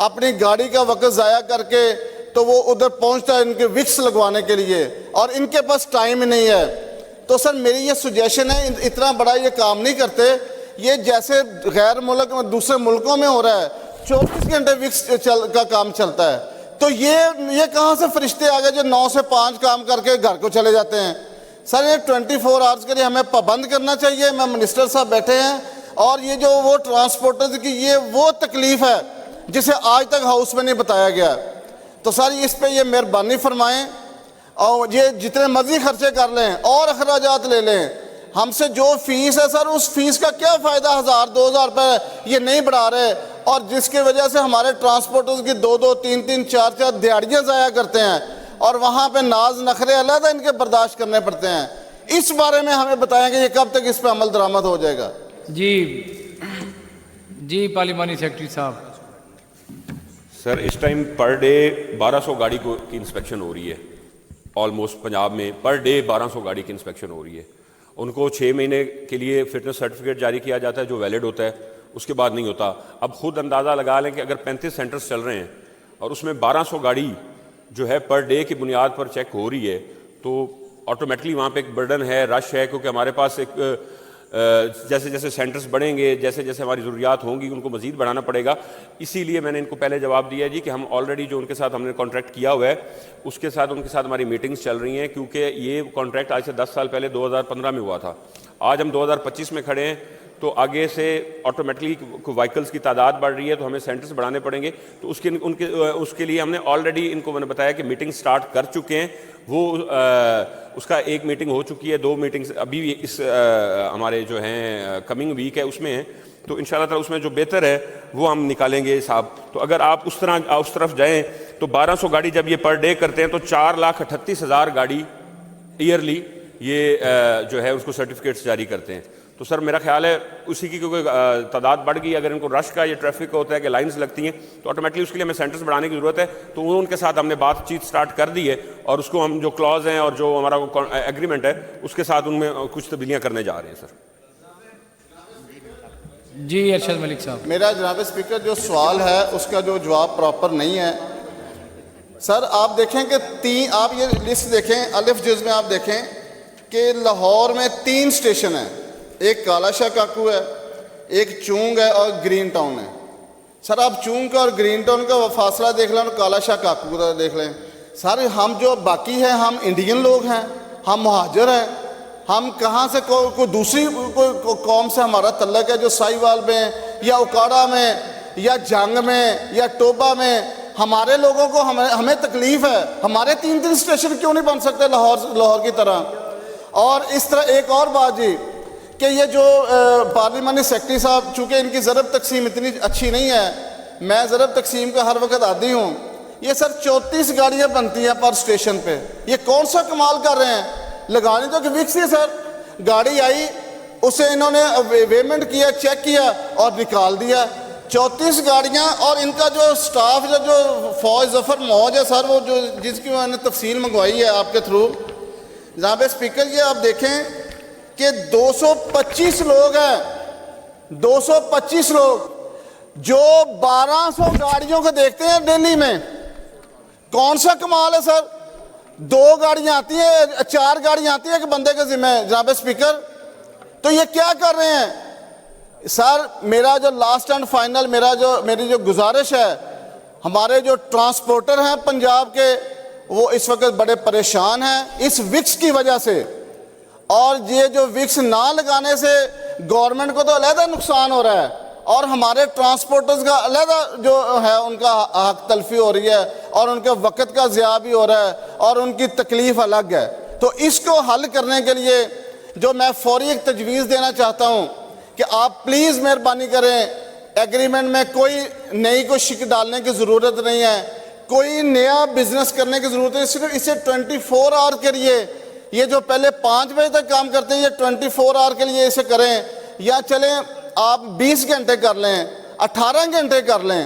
अपनी गाड़ी का वक्त ज़ाया करके तो वो उधर पहुंचता है इनके विक्स लगवाने के लिए, और इनके पास टाइम नहीं है। तो सर मेरी ये सुजेशन है, इतना बड़ा ये काम नहीं करते, ये जैसे गैर मुल्क में दूसरे मुल्कों में हो रहा है 24 घंटे विक्स का काम चलता है, तो ये कहाँ से फरिश्ते आ गए जो 9 से 5 काम करके घर को चले जाते हैं। सर ये 24 आवर्स के लिए हमें पाबंद करना चाहिए। मैं मिनिस्टर साहब बैठे हैं और ये जो वो ट्रांसपोर्टर्स की ये वो तकलीफ़ है जिसे आज तक हाउस में नहीं बताया गया। तो सर इस पे ये मेहरबानी फरमाएं और ये जितने मर्जी खर्चे कर लें और अखराजात ले लें, हमसे जो फीस है सर उस फीस का क्या फ़ायदा, 1000-2000 रुपये ये नहीं बढ़ा रहे, और जिसकी वजह से हमारे ट्रांसपोर्टर्स की 2-2, 3-3, 4-4 दिहाड़ियाँ ज़ाया करते हैं और वहाँ पे नाज नखरे अलग इनके बर्दाश्त करने पड़ते हैं। इस बारे में हमें बताएं कि ये कब तक इस पर अमल दरामद हो जाएगा। जी पार्लिमानी सेक्रेटरी साहब। सर इस टाइम पर डे 1200 गाड़ी की इंस्पेक्शन हो रही है, ऑलमोस्ट पंजाब में पर डे 1200 गाड़ी की इंस्पेक्शन हो रही है। उनको 6 महीने के लिए फिटनेस सर्टिफिकेट जारी किया जाता है जो वैलिड होता है, उसके बाद नहीं होता। अब खुद अंदाज़ा लगा लें कि अगर 35 सेंटर्स चल रहे हैं और उसमें 1200 गाड़ी जो है पर डे की बुनियाद पर चेक हो रही है, तो ऑटोमेटिकली वहाँ पे एक बर्डन है, रश है, क्योंकि हमारे पास एक जैसे जैसे सेंटर्स बढ़ेंगे, जैसे जैसे हमारी ज़रूरियात होंगी, उनको मज़ीद बढ़ाना पड़ेगा। इसीलिए मैंने इनको पहले जवाब दिया जी कि हम ऑलरेडी जो उनके साथ हमने कॉन्ट्रैक्ट किया हुआ है उसके साथ उनके साथ हमारी मीटिंग्स चल रही हैं, क्योंकि ये कॉन्ट्रैक्ट आज से 10 साल पहले 2015 में हुआ था। आज हम 2025 में खड़े हैं, तो आगे से ऑटोमेटिकली व्हीकल्स की तादाद बढ़ रही है, तो हमें सेंटर्स बढ़ाने पड़ेंगे। तो उसके लिए हमने ऑलरेडी इनको मैंने बताया कि मीटिंग स्टार्ट कर चुके हैं। वो उसका एक मीटिंग हो चुकी है, 2 मीटिंग्स अभी इस हमारे जो हैं कमिंग वीक है उसमें हैं, तो इंशाल्लाह ताला उसमें जो बेहतर है वो हम निकालेंगे साहब। तो अगर आप उस तरफ जाएँ तो 1200 गाड़ी जब ये पर डे करते हैं तो 4,38,000 गाड़ी ईयरली ये जो है उसको सर्टिफिकेट्स जारी करते हैं। तो सर मेरा ख्याल है उसी की क्योंकि तादाद बढ़ गई, अगर इनको रश का या ट्रैफिक का होता है कि लाइंस लगती हैं, तो ऑटोमेटिकली उसके लिए हमें सेंटर्स बढ़ाने की ज़रूरत है। तो उनके साथ हमने बातचीत स्टार्ट कर दी है और उसको हम जो क्लॉज हैं और जो हमारा एग्रीमेंट है उसके साथ उनमें कुछ तब्दीलियाँ करने जा रहे हैं सर। जी अरशद मलिक साहब। मेरा जनाब स्पीकर जो सवाल है उसका जो जवाब प्रॉपर नहीं है सर। आप देखें कि आप ये लिस्ट देखें, अलिफ जुज़ में आप देखें कि लाहौर में 3 स्टेशन हैं, एक काला शाह काकू है, एक चूंग है और ग्रीन टाउन है। सर आप चूंग का और ग्रीन टाउन का फासला देख लें और काला शाह काकू का देख लें। सर हम जो बाकी हैं हम इंडियन लोग हैं, हम मुहाजिर हैं, हम कहाँ से कोई दूसरी कौम से हमारा तल्लक है जो साहिवाल में या उकाड़ा में या जंग में या टोबा में, हमारे लोगों को हमें तकलीफ़ है। हमारे 3-3 स्टेशन क्यों नहीं बन सकते लाहौर की तरह। और इस तरह एक और बात जी कि ये जो पार्लिमानी सेक्रेटरी साहब, चूँकि इनकी ज़रब तकसीम इतनी अच्छी नहीं है, मैं ज़रब तकसीम का हर वक्त आदी हूँ, ये सर 34 गाड़ियाँ बनती हैं पर स्टेशन पे। ये कौन सा कमाल कर रहे हैं, लगानी तो कि विक्स है सर। गाड़ी आई उसे इन्होंने पेमेंट किया, चेक किया और निकाल दिया। 34 गाड़ियाँ और इनका जो स्टाफ जो फौज जफर मौज है सर, वो जो जिसकी मैंने तफसील मंगवाई है आपके थ्रू। जनाब स्पीकर ये आप देखें कि 225 लोग हैं, 225 लोग जो 1200 गाड़ियों को देखते हैं दिल्ली में। कौन सा कमाल है सर। 2 गाड़ियां आती हैं, 4 गाड़ियां आती है एक बंदे के जिम्मे जनाब स्पीकर। तो ये क्या कर रहे हैं, सर मेरा जो लास्ट एंड फाइनल मेरी जो गुजारिश है, हमारे जो ट्रांसपोर्टर हैं पंजाब के, वो इस वक्त बड़े परेशान हैं इस विक्स की वजह से। और ये जो विक्स ना लगाने से गवर्नमेंट को तो अलहदा नुकसान हो रहा है और हमारे ट्रांसपोर्टर्स का अलहदा जो है उनका हक तलफी हो रही है और उनके वक्त का ज़िया भी हो रहा है और उनकी तकलीफ अलग है। तो इसको हल करने के लिए जो मैं फौरी एक तजवीज़ देना चाहता हूँ कि आप प्लीज़ मेहरबानी करें, एग्रीमेंट में कोई नई को शिक डालने की ज़रूरत नहीं है, कोई नया बिजनेस करने की ज़रूरत है। सिर्फ इसे 24 आवर के लिए, ये जो पहले 5 बजे तक काम करते हैं ये 24 आवर के लिए इसे करें, या चलें आप 20 घंटे कर लें, 18 घंटे कर लें।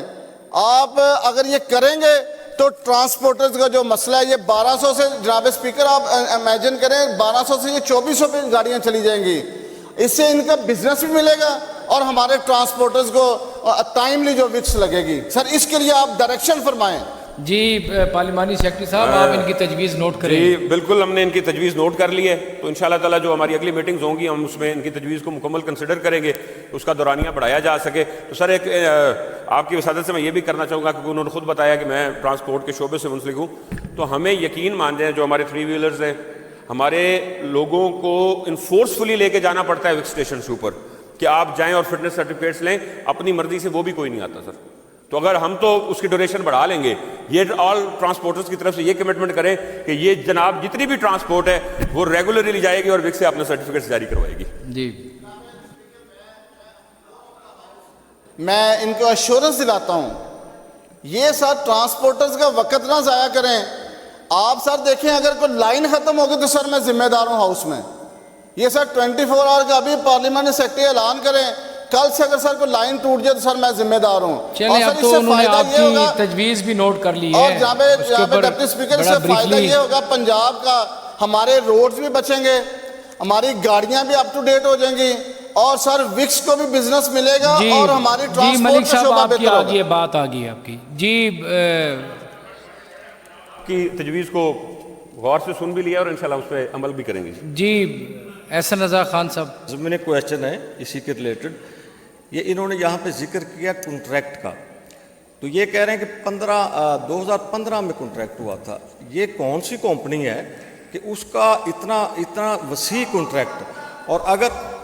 आप अगर ये करेंगे तो ट्रांसपोर्टर्स का जो मसला है ये 1200 से, जनाब स्पीकर आप इमेजिन करें 1200 से ये 2400 पे गाड़ियाँ चली जाएंगी। इससे इनका बिजनेस भी मिलेगा और हमारे ट्रांसपोर्टर्स को टाइमली जो विक्स लगेगी। सर इसके लिए आप डायरेक्शन फरमाएं। जी पार्लिमानी सेक्रेटरी साहब, आप इनकी तजवीज़ नोट करें। जी बिल्कुल, हमने इनकी तजवीज़ नोट कर ली है। तो इंशाअल्लाह ताला जो हमारी अगली मीटिंग्स होंगी हम उसमें इनकी तजवीज़ को मुकम्मल कंसिडर करेंगे, उसका दौरानिया बढ़ाया जा सके। तो सर एक आपकी वसादत से मैं ये भी करना चाहूँगा, क्योंकि उन्होंने खुद बताया कि मैं ट्रांसपोर्ट के शोबे से मुंसलिक हूँ, तो हमें यकीन मान जाए जो हमारे 3 व्हीलर्स हैं, हमारे लोगों को इन्फोर्सफुली लेके जाना पड़ता है विक्स स्टेशन के ऊपर कि आप जाएँ और फिटनेस सर्टिफिकेट्स लें, अपनी मर्जी से वो भी कोई नहीं आता सर। तो अगर हम तो उसकी ड्यूरेशन बढ़ा लेंगे, ये ऑल ट्रांसपोर्टर्स की तरफ से ये कमिटमेंट करें कि ये जनाब जितनी भी ट्रांसपोर्ट है वो रेगुलरली जाएगी और विक्स से अपने सर्टिफिकेट्स जारी करवाएगी। जी मैं इनको अश्योरेंस दिलाता हूँ, ये सर ट्रांसपोर्टर्स का वक्त ना ज़ाया करें। आप सर देखें अगर कोई लाइन ख़त्म होगी तो सर मैं जिम्मेदार हूँ हाउस में। ये सर 24 आवर का अभी पार्लियामेंट सेक्रेटरी ऐलान करें, कल से अगर सर कोई लाइन टूट जाए तो सर मैं जिम्मेदार हूँ। चलिए, अब तो उन्होंने आपकी तजवीज़ भी नोट कर ली है। और जहाँ पे डिप्टी स्पीकर से फायदा ये होगा पंजाब का, हमारे रोड्स भी बचेंगे, हमारी गाड़ियाँ भी अप टू डेट हो जाएंगी और सर विक्स को भी बिजनेस मिलेगा और हमारी ट्रांसपोर्ट का शोबा बेहतर होगा। ये बात आ गई आपकी जी की तजवीज़ को गौर से सुन भी लिया और इंशाल्लाह उस पर अमल भी करेंगे। जी एहसन रज़ा खान साहब, मैंने क्वेश्चन है इसी के रिलेटेड, ये इन्होंने यहाँ पे जिक्र किया कॉन्ट्रैक्ट का, तो ये कह रहे हैं कि 2015 में कॉन्ट्रैक्ट हुआ था। ये कौन सी कंपनी है कि उसका इतना वसी कॉन्ट्रैक्ट, और अगर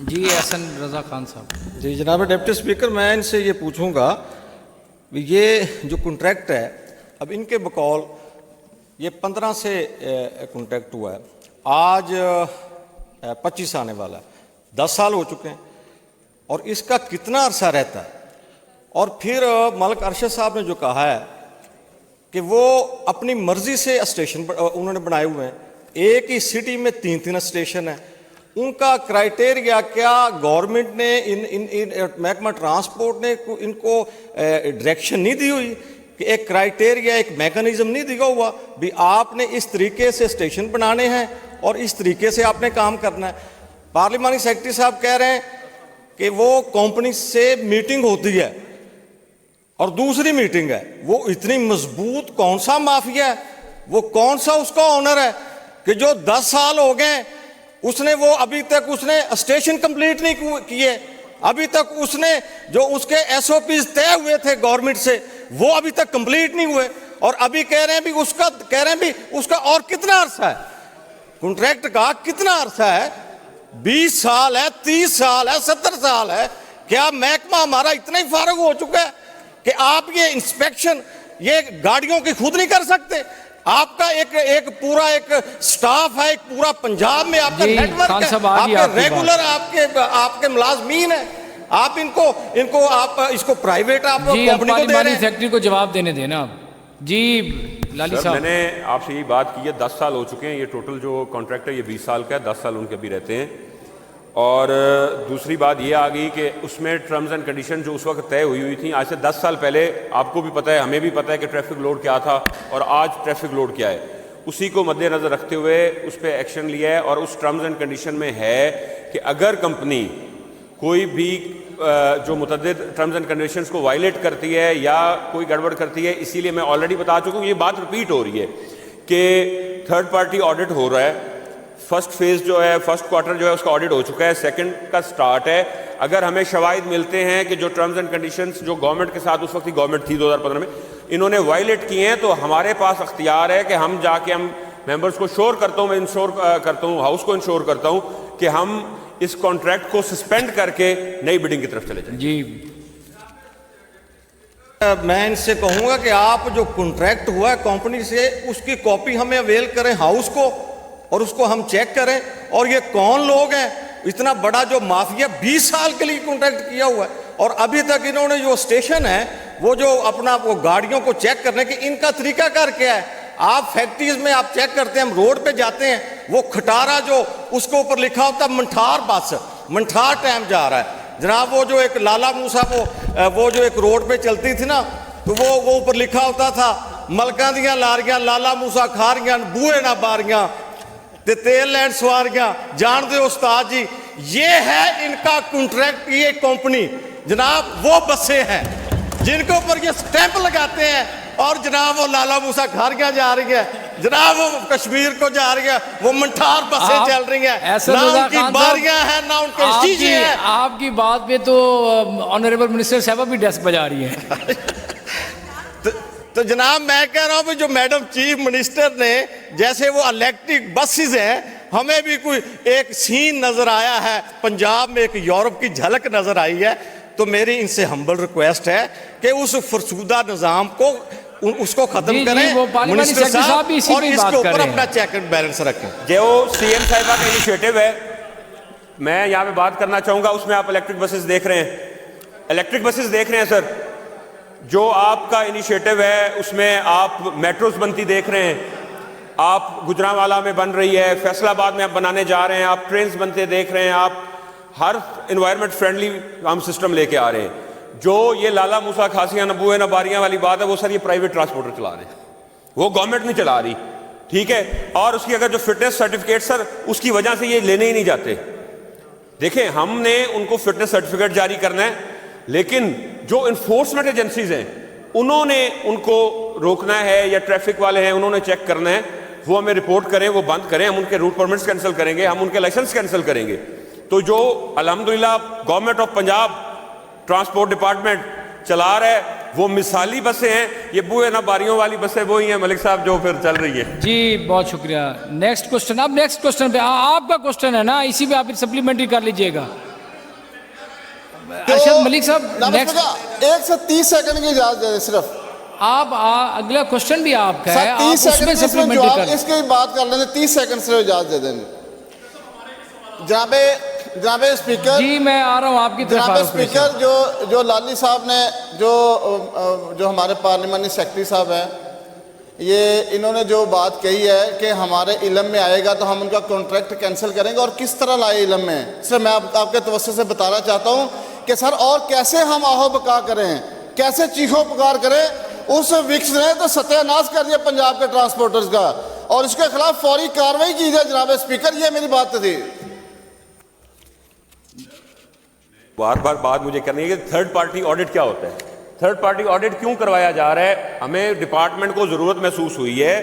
जी एहसन रज़ा खान साहब। जी जनाब डिप्टी स्पीकर, मैं इनसे ये पूछूंगा, ये जो कॉन्ट्रैक्ट है अब इनके बकौल ये 15 से कॉन्ट्रैक्ट हुआ है, आज 25 आने वाला है, 10 साल हो चुके हैं, और इसका कितना अरसा रहता है। और फिर मलिक अरशद साहब ने जो कहा है कि वो अपनी मर्जी से स्टेशन उन्होंने बनाए हुए हैं, एक ही सिटी में 3 स्टेशन है, उनका क्राइटेरिया क्या गवर्नमेंट ने इन महकमा ट्रांसपोर्ट ने इनको डायरेक्शन नहीं दी हुई कि एक क्राइटेरिया, एक मैकेनिज्म नहीं दिया हुआ भी आपने इस तरीके से स्टेशन बनाने हैं और इस तरीके से आपने काम करना है। पार्लिमानी सेक्रेटरी साहब कह रहे हैं कि वो कंपनी से मीटिंग होती है और दूसरी मीटिंग है। वो इतनी मजबूत कौन सा माफिया है, वो कौन सा उसका ऑनर है कि जो 10 साल हो गए उसने वो अभी तक उसने स्टेशन कंप्लीट नहीं किए, अभी तक उसने जो उसके एसओपीज तय हुए थे गवर्नमेंट से वो अभी तक कंप्लीट नहीं हुए, और अभी कह रहे हैं भी उसका और कितना अरसा है, कॉन्ट्रैक्ट का कितना अरसा है, 20 साल है, 30 साल है, 70 साल है। क्या महकमा हमारा इतना ही फारग हो चुका है कि आप ये इंस्पेक्शन ये गाड़ियों की खुद नहीं कर सकते? आपका एक पूरा एक स्टाफ है, एक पूरा पंजाब में आपका नेटवर्क है, आपके रेगुलर आपके मुलाजमीन है, आप इनको आप इसको प्राइवेट आप कंपनी को दे रहे हैं। फैक्ट्री को जवाब देने देना जी लाली साहब। मैंने आपसे यही बात की है, 10 साल हो चुके हैं, ये टोटल जो कॉन्ट्रैक्ट है ये 20 साल का है, 10 साल उनके भी रहते हैं। और दूसरी बात ये आ गई कि उसमें टर्म्स एंड कंडीशन जो उस वक्त तय हुई थी आज से 10 साल पहले, आपको भी पता है, हमें भी पता है कि ट्रैफिक लोड क्या था और आज ट्रैफिक लोड क्या है, उसी को मद्देनज़र रखते हुए उस पर एक्शन लिया है। और उस टर्म्स एंड कंडीशन में है कि अगर कंपनी कोई भी जो मुतअद्दिद टर्म्स एंड कंडीशंस को वायलेट करती है या कोई गड़बड़ करती है, इसीलिए मैं ऑलरेडी बता चुका हूँ, ये बात रिपीट हो रही है कि थर्ड पार्टी ऑडिट हो रहा है। फर्स्ट फेज जो है, फर्स्ट क्वार्टर जो है उसका ऑडिट हो चुका है, सेकंड का स्टार्ट है। अगर हमें शवाहिद मिलते हैं कि जो टर्म्स एंड कंडीशंस जो गवर्नमेंट के साथ उस वक्त की गवर्नमेंट थी 2015 में, इन्होंने वायलेट किए हैं, तो हमारे पास अख्तियार है कि हम जाके हम मेंबर्स को श्योर करता हूँ, मैं इंश्योर करता हूँ, हाउस को इंश्योर करता हूँ कि हम इस कॉन्ट्रैक्ट को सस्पेंड करके नई बिडिंग की तरफ चले जाएं। जी मैं इनसे कहूंगा कि आप जो कॉन्ट्रैक्ट हुआ है कंपनी से उसकी कॉपी हमें अवेल करें हाउस को, और उसको हम चेक करें। और ये कौन लोग हैं, इतना बड़ा जो माफिया 20 साल के लिए कॉन्ट्रैक्ट किया हुआ है, और अभी तक इन्होंने जो स्टेशन है वो जो अपना वो गाड़ियों को चेक करने की इनका तरीकाकार क्या है। आप फैक्ट्रीज में आप चेक करते हैं, हम रोड पे जाते हैं, वो खटारा जो उसके ऊपर लिखा होता है मंठार बस, मंठार टाइम जा रहा है जनाब। वो जो एक लाला मूसा वो जो एक रोड पे चलती थी ना, तो वो ऊपर लिखा होता था मलकां दियां लारियां लाला मूसा खा रहियां बूहे ना बारियां ते तेल लैंड सवारियां जान दे उस्ताद जी। ये है इनका कॉन्ट्रैक्ट, ये कंपनी जनाब वो बसें हैं जिनके ऊपर ये स्टैंप लगाते हैं, और जनाब वो लाला मूसा खारियां जा रही है, जनाब वो कश्मीर को जा रही है, वो मंठार बसें चल रही हैं, ना उनकी बारियां हैं ना उनके शीशे हैं। आपकी बात पे तो ऑनरेबल मिनिस्टर साहब भी डेस्क बजा रही है। तो जनाब मैं कह रहा हूं भी जो मैडम चीफ मिनिस्टर ने जैसे वो इलेक्ट्रिक बसेस हैं, हमें भी कोई एक सीन नजर आया है, पंजाब में एक यूरोप की झलक नजर आई है। तो मेरी इनसे हम्बल रिक्वेस्ट है कि उस फरसूदा निजाम को उसको खत्म करें मिनिस्टर साहब, और इसके ऊपर अपना चेक एंड बैलेंस रखें। जो सीएम साहिबा का इनिशिएटिव है, मैं यहाँ पे बात करना चाहूंगा, उसमें आप इलेक्ट्रिक बसेस देख रहे हैं, इलेक्ट्रिक बसेस देख रहे हैं सर। जो आपका इनिशिएटिव है उसमें आप मेट्रोस बनती देख रहे हैं, आप गुजरांवाला में बन रही है, फैसलाबाद में आप बनाने जा रहे हैं, आप ट्रेन्स बनते देख रहे हैं, आप हर एनवायरनमेंट फ्रेंडली हम सिस्टम लेके आ रहे हैं। जो ये लाला मूसा खासियां नबूए नबारियां वाली बात है, वो सर ये प्राइवेट ट्रांसपोर्टर चला रहे हैं, वो गवर्नमेंट नहीं चला रही, ठीक है। और उसकी अगर जो फिटनेस सर्टिफिकेट सर उसकी वजह से ये लेने ही नहीं जाते। देखें, हमने उनको फिटनेस सर्टिफिकेट जारी करना है, लेकिन जो इन्फोर्समेंट एजेंसीज हैं उन्होंने उनको रोकना है, या ट्रैफिक वाले हैं उन्होंने चेक करना है, वो हमें रिपोर्ट करें, वो बंद करें, हम उनके रूट परमिट्स कैंसिल करेंगे, हम उनके लाइसेंस कैंसिल करेंगे। तो जो अल्हम्दुलिल्लाह government of Punjab transport department चला रहा है वो मिसाली बसें हैं, ये बुए ना बारियों वाली बसें वो ही हैं मलिक साहब जो फिर चल रही है। जी बहुत शुक्रिया। नेक्स्ट क्वेश्चन, अब नेक्स्ट क्वेश्चन पे आपका क्वेश्चन है ना, इसी पे आप सप्लीमेंट्री कर लीजिएगा। अरशद मलिक साहब नेक्स्ट 1 से 30 सेकंड की इजाजत दे सिर्फ। आप अगला क्वेश्चन भी आपका है, आप 30 उसमें सप्लीमेंट्री कर इसकी बात कर लेंगे, 30 सेकंड से इजाजत दे देंगे। जनाबे स्पीकर जी मैं आ रहा हूँ आपकी तरफ। जनाबे स्पीकर जो लाली साहब ने जो हमारे पार्लियामेंट्री सेक्रेटरी साहब हैं, ये इन्होंने जो बात कही है कि हमारे इलम में आएगा तो हम उनका कॉन्ट्रैक्ट कैंसिल करेंगे, और किस तरह लाए इलम में, सर मैं आपके तवज्जो से बताना चाहता हूँ कि सर और कैसे हम आहो बका करें, कैसे चीखों पुकार करें, उस विक्स ने तो सत्यानाश कर दिया पंजाब के ट्रांसपोर्टर्स का, और इसके खिलाफ फौरी कार्रवाई की जाए जनाब स्पीकर। ये मेरी बात थी। बार बार बात मुझे करनी है कि थर्ड पार्टी ऑडिट क्या होता है, थर्ड पार्टी ऑडिट क्यों करवाया जा रहा है। हमें डिपार्टमेंट को जरूरत महसूस हुई है,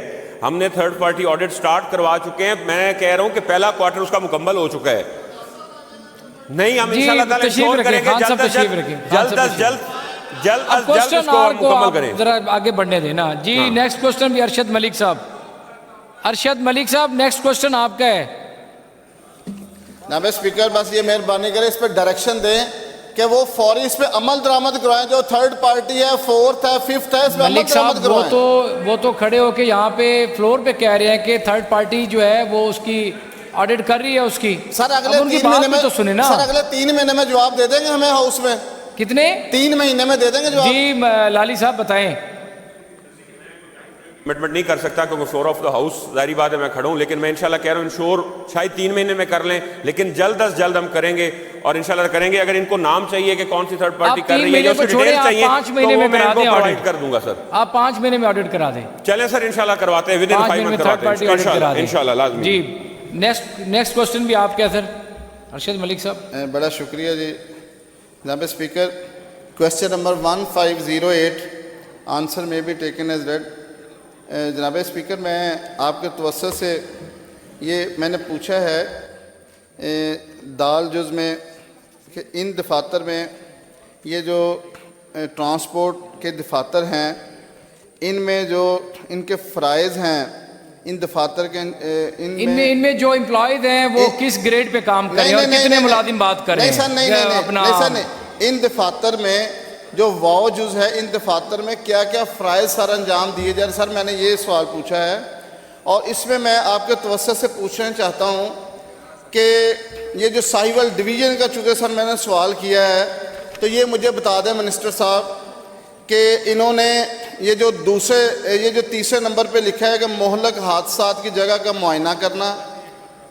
हमने थर्ड पार्टी ऑडिट स्टार्ट करवा चुके हैं। मैं कह रहा हूं कि पहला क्वार्टर उसका मुकम्मल हो चुका है। नहीं, हम इंशाल्लाह ताला इंश्योर करेंगे जल्द अज जल्द उसको मुकम्मल करें। जरा आगे बढ़ने देना जी। नेक्स्ट क्वेश्चन भी अरशद मलिक साहब। अरशद मलिक साहब, नेक्स्ट क्वेश्चन आपका है। जनाब स्पीकर, बस ये मेहरबानी करें, इस पर डायरेक्शन दें कि वो फौरी इस पे अमल दरामद करवाएं। जो थर्ड पार्टी है, फोर्थ है, फिफ्थ है, इस पे अमल मलिक दरामद साहब करवाएं। वो तो खड़े होके यहाँ पे फ्लोर पे कह रहे हैं कि थर्ड पार्टी जो है वो उसकी ऑडिट कर रही है उसकी। सर अगले 3 महीने में तो सुने ना सर, अगले 3 महीने में जवाब दे देंगे हमें हाउस में। कितने? 3 महीने में दे देंगे जवाब। जी लाली साहब बताएं। कमिटमेंट नहीं कर सकता क्योंकि फ्लोर ऑफ द हाउस जाहिर बात है मैं खड़ा हूं, लेकिन मैं इंशाल्लाह कह रहा हूं इंश्योर शायद 3 महीने में कर लें, लेकिन जल्द अज जल्द हम करेंगे और इंशाल्लाह करेंगे। अगर इनको नाम चाहिए कि कौन सी थर्ड पार्टी कर रही है या उसकी डिटेल चाहिए 5 महीने में मैं इनको प्रोवाइड कर दूंगा सर। आप 5 महीने में ऑडिट करा दें। चलें सर, इंशाल्लाह करवाते हैं, विद इन 5 मंथ करवाते हैं इंशाल्लाह लाजमी। जी नेक्स्ट क्वेश्चन भी आपका सर अरशद मलिक साहब। बड़ा शुक्रिया जी जनाब स्पीकर। क्वेश्चन नंबर 1508 आंसर में बी टेकन एज रेड। जनाब स्पीकर, मैं आपके तवज्जो से ये मैंने पूछा है दाल जुज़ में कि इन दफातर में ये जो ट्रांसपोर्ट के दफातर हैं, इनमें जो इनके फ़राइज़ हैं, इन दफातर के इनमें जो एम्प्लॉयज हैं वो किस ग्रेड पे काम कर रहे हैं और कितने मुलाजिम बात कर रहे हैं? नहीं सर, इन दफातर में जो वाओ जुज़ है, इन दफातर में क्या क्या फ़राइज़ सर अंजाम दिए जा रहे। सर मैंने ये सवाल पूछा है और इसमें मैं आपके तवज्जो से पूछना चाहता हूँ कि ये जो साहिवाल डिवीज़न का चूँकि सर मैंने सवाल किया है, तो ये मुझे बता दें मिनिस्टर साहब कि इन्होंने ये जो तीसरे नंबर पे लिखा है कि मोहल्लक हादसात की जगह का मुआयना करना,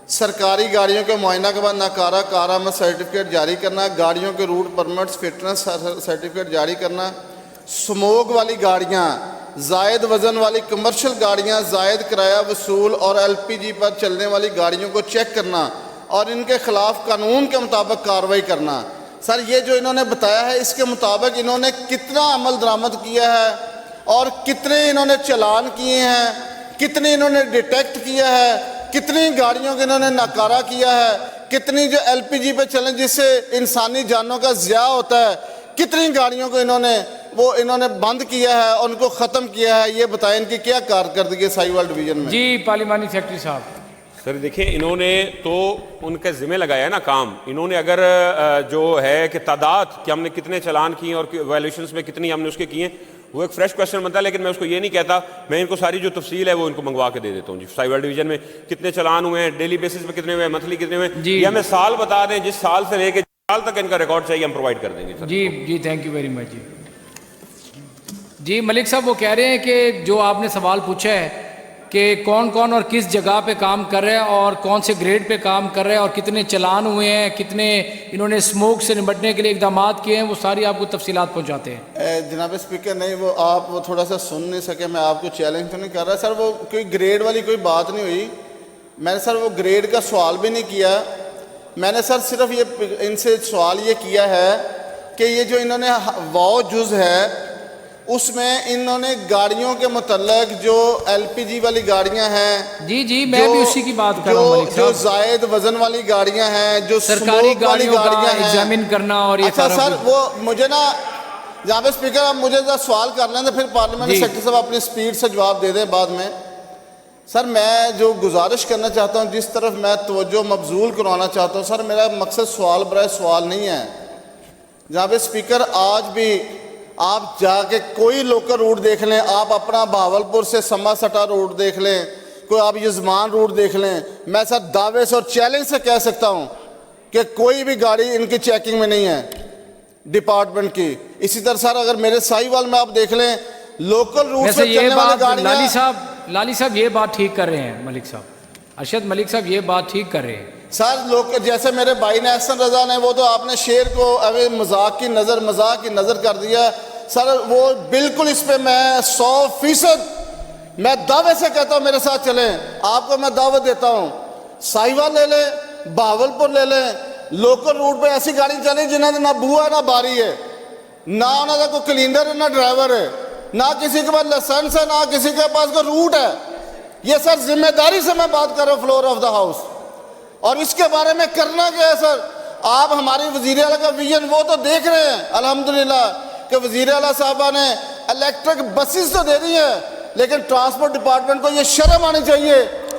सरकारी गाड़ियों के मुआयना के बाद नाकारा कारामद सर्टिफिकेट जारी करना, गाड़ियों के रूट परमिट्स फिटनेस सर्टिफिकेट जारी करना, स्मोक वाली गाड़ियाँ, जायद वज़न वाली कमर्शियल गाड़ियाँ, जायद किराया वसूल और LPG पर चलने वाली गाड़ियों को चेक करना और इनके ख़िलाफ़ कानून के मुताबिक कार्रवाई करना। सर ये जो इन्होंने बताया है, इसके मुताबिक इन्होंने कितना अमल दरामद किया है और कितने इन्होंने चालान किए हैं, कितने इन्होंने डिटेक्ट किया है, कितनी गाड़ियों को इन्होंने नकारा किया है, कितनी जो LPG पे चलें जिससे इंसानी जानों का ज़िया होता है, कितनी गाड़ियों को इन्होंने बंद किया है और उनको ख़त्म किया है। ये बताएं इनकी क्या कारकर्दगी है साहिवाल डिवीज़न में। जी पार्लिमानी सेक्रेटरी साहब। सर देखिए, इन्होंने तो उनके ज़िम्मे लगाया है ना काम। इन्होंने अगर जो है कि तादाद कि हमने कितने चालान किए और वायलेशंस में कितनी हमने उसके किए, वो एक फ्रेश क्वेश्चन बनता है, लेकिन मैं उसको ये नहीं कहता। मैं इनको सारी जो तफसील है वो इनको मंगवा के दे देता हूँ जी। साहिवाल डिवीजन में कितने चालान हुए हैं, डेली बेसिस पे कितने हुए, मंथली कितने हुए, या हमें साल बता दें, जिस साल से लेके साल तक इनका रिकॉर्ड चाहिए हम प्रोवाइड कर देंगे सर। जी थैंक यू वेरी मच जी। जी मलिक साहब, वो कह रहे हैं कि जो आपने सवाल पूछा है कि कौन कौन और किस जगह पे काम कर रहा है और कौन से ग्रेड पे काम कर रहा है और कितने चलान हुए हैं, कितने इन्होंने स्मोक से निपटने के लिए इकदाम किए हैं, वो सारी आपको तफसीलात पहुंचाते हैं। जनाब स्पीकर, नहीं वो थोड़ा सा सुन नहीं सके। मैं आपको चैलेंज तो नहीं कर रहा सर, वो कोई ग्रेड वाली कोई बात नहीं हुई। मैंने सर वो ग्रेड का सवाल भी नहीं किया। मैंने सर सिर्फ ये इनसे सवाल ये किया है कि ये जो इन्होंने वाओ जुज़ है उसमें इन्होंने गाड़ियों के मुतल्लक जो LPG वाली गाड़ियां हैं, जी मैं भी उसी की बात कर रहा हूं, जो जायद वजन वाली गाड़ियां हैं, जो सरकारी गाड़ियां हैं, एग्जामिन करना और ये अच्छा सर वो मुझे ना जनाब स्पीकर आप मुझे सवाल कर लें तो फिर पार्लियामेंट सेक्रेटरी साहब अपनी स्पीड से जवाब दे दें बाद में। सर मैं जो गुजारिश करना चाहता हूँ, जिस तरफ मैं तवज्जो मबजूल करवाना चाहता हूँ, सर मेरा मकसद सवाल बराए सवाल नहीं है। जनाब स्पीकर, आज भी आप जाके कोई लोकल रूट देख लें, आप अपना भावलपुर से समासटा रूट देख लें, कोई आप यजमान रूट देख लें, मैं सर दावे से और चैलेंज से कह सकता हूं कि कोई भी गाड़ी इनकी चेकिंग में नहीं है डिपार्टमेंट की। इसी तरह सर अगर मेरे साहिवाल में आप देख लें लोकल रूट से चलने वाली गाड़ियां। लाली साहब ये बात ठीक कर रहे हैं मलिक साहब, अरशद मलिक साहब ये बात ठीक कर रहे हैं सर। लोग जैसे मेरे भाई ने एहसन रजा ने, वो तो आपने शेर को अभी मजाक की नज़र कर दिया, सर वो बिल्कुल इस पे मैं 100% मैं दावे से कहता हूँ मेरे साथ चलें। आपको मैं दावत देता हूँ, साहिवाल ले लें, बहावलपुर ले लें, लोकल रूट पे ऐसी गाड़ी चले जिन्हें ना बुआ ना बारी है, ना उन्होंने कोई क्लीनर है ना ड्राइवर है, ना किसी के पास लाइसेंस है, ना किसी के पास कोई रूट है। ये सर जिम्मेदारी से मैं बात कर रहा हूँ फ्लोर ऑफ द हाउस। और इसके बारे में करना क्या है सर? आप हमारी वजीर आला का विजन वो तो देख रहे हैं अल्हम्दुलिल्लाह कि वजीर आला साहबा ने इलेक्ट्रिक बसेस तो दे दी है, लेकिन ट्रांसपोर्ट डिपार्टमेंट को ये शर्म आनी चाहिए।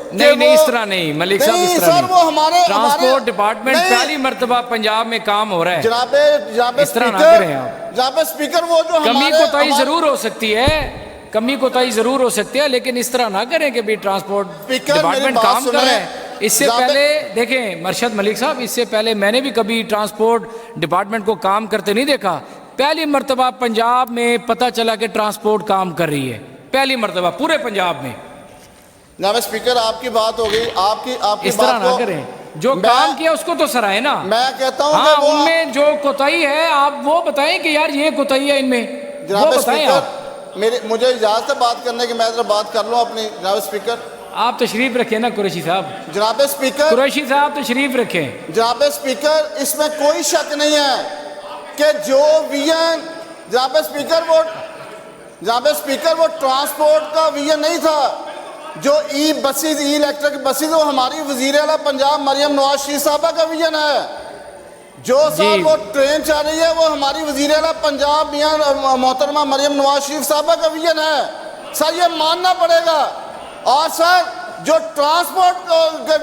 नहीं, इस तरह नहीं मलिक साहब, इस तरह सर नहीं। वो हमारे ट्रांसपोर्ट डिपार्टमेंट पहली मर्तबा पंजाब में काम हो रहा है। जनाबे इस तरह ना करें आप। जनाबे स्पीकर वो जो कमी कोताही जरूर हो सकती है, कमी कोताही जरूर हो सकती है, लेकिन इस तरह ना करें कि भी ट्रांसपोर्ट डिपार्टमेंट काम कर रहा है। इससे पहले देखें मरशद मलिक साहब, इससे पहले मैंने भी कभी ट्रांसपोर्ट डिपार्टमेंट को काम करते नहीं देखा। पहली मर्तबा पंजाब में पता चला कि ट्रांसपोर्ट काम कर रही है, पहली मर्तबा पूरे पंजाब में। जनाब स्पीकर आपकी बात हो गई, आपकी इस तरह ना करें, जो काम किया उसको तो सराहे ना। मैं कहता हूं हाँ, कि वो उनमें जो कोताही है आप वो बताएं कि यार ये कोताही है इनमें, वो जनाब बताएं आप। स्पीकर मुझे इजाजत है बात करने की, मैं जरा बात कर लूं अपनी। जनाब स्पीकर आप तशरीफ रखें ना कुरैशी साहब। जनाब स्पीकर कुरैशी साहब तशरीफ रखें। जनाब स्पीकर इसमें कोई शक नहीं है कि जो विजन जनाब स्पीकर वो ट्रांसपोर्ट का विजन नहीं था। जो ई बसेस, ई इलेक्ट्रिक बसेस, वो हमारी वजीर आला पंजाब मरियम नवाज शरीफ साहबा का विजन है। जो साहब वो ट्रेन चल रही है वो हमारी वजीर आला पंजाब मियां मोहतरमा मरियम नवाज शरीफ साहबा का विजन है। सर ये मानना पड़ेगा। और सर जो ट्रांसपोर्ट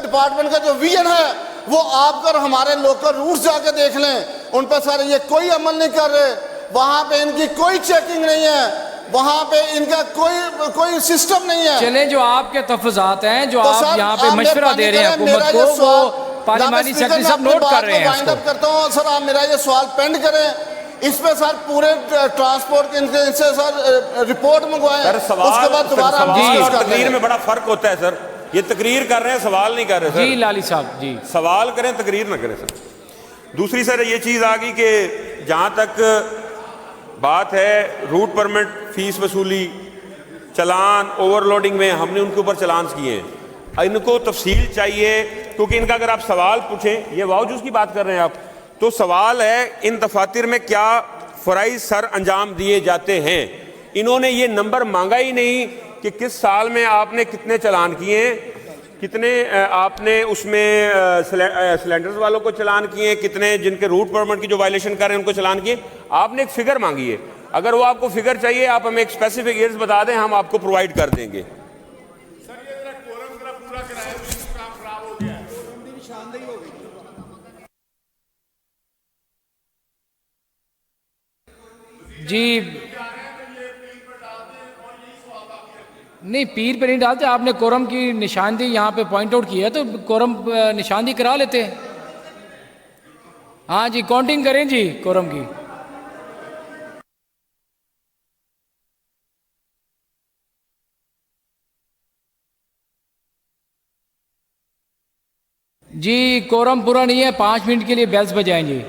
डिपार्टमेंट का जो विजन है वो आप कर हमारे लोकल रूट्स जाके देख लें, उन पर सर ये कोई अमल नहीं कर रहे, वहां पे इनकी कोई चेकिंग नहीं है, वहां पे इनका कोई सिस्टम नहीं है। चले जो आपके तफजात हैं, जो तो आप यहाँ पे मशवरा दे रहे हैं हुकूमत को, वो पार्लिमानी सेक्रेटरी साहब नोट कर रहे हैं उसको। करता हूँ सर, आप मेरा ये सवाल पेंड करें, इस पे सर पूरे ट्रांसपोर्ट इनसे सर रिपोर्ट मंगवाएं, उसके बाद दोबारा हम डिस्कस करते हैं। तकरीर में बड़ा फर्क होता है सर, ये तकरीर कर रहे हैं, सवाल नहीं कर रहे सर। जी लाली साहब जी, सवाल करें तकरीर ना करें सर। दूसरी सर ये चीज़ आ गई कि जहाँ तक बात है रूट परमिट, फीस वसूली, चलान, ओवरलोडिंग में हमने उनके ऊपर चलान किए हैं, इनको तफसील चाहिए, क्योंकि इनका अगर आप सवाल पूछें, ये वाउजूज की बात कर रहे हैं आप, तो सवाल है इन दफातर में क्या फ़राइज़ सर अंजाम दिए जाते हैं। इन्होंने ये नंबर मांगा ही नहीं कि किस साल में आपने कितने चलान किए हैं, कितने आपने उसमें सिलेंडर्स वालों को चलान किए, कितने जिनके रूट परमिट की जो वायलेशन कर रहे हैं उनको चलान किए। आपने एक फिगर मांगी है, अगर वो आपको फिगर चाहिए आप हमें एक स्पेसिफिक ईयर्स बता दें, हम आपको प्रोवाइड कर देंगे। जी नहीं, पीर पे नहीं डालते, आपने कोरम की निशानदी यहाँ पे पॉइंट आउट किया तो कोरम निशानदी करा लेते हैं। हाँ जी, काउंटिंग करें जी कोरम की। जी कोरम पूरा नहीं है, 5 मिनट के लिए बेल्स बजाएं जी।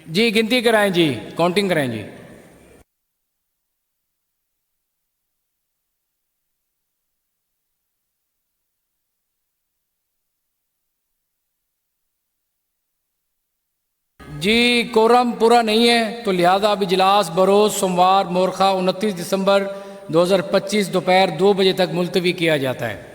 जी गिनती कराएं जी, काउंटिंग कराएं जी। जी कोरम पूरा नहीं है, तो लिहाजा अब इजलास बरोज़ सोमवार मोरखा 29 दिसंबर 2025 दोपहर 2 बजे तक मुलतवी किया जाता है।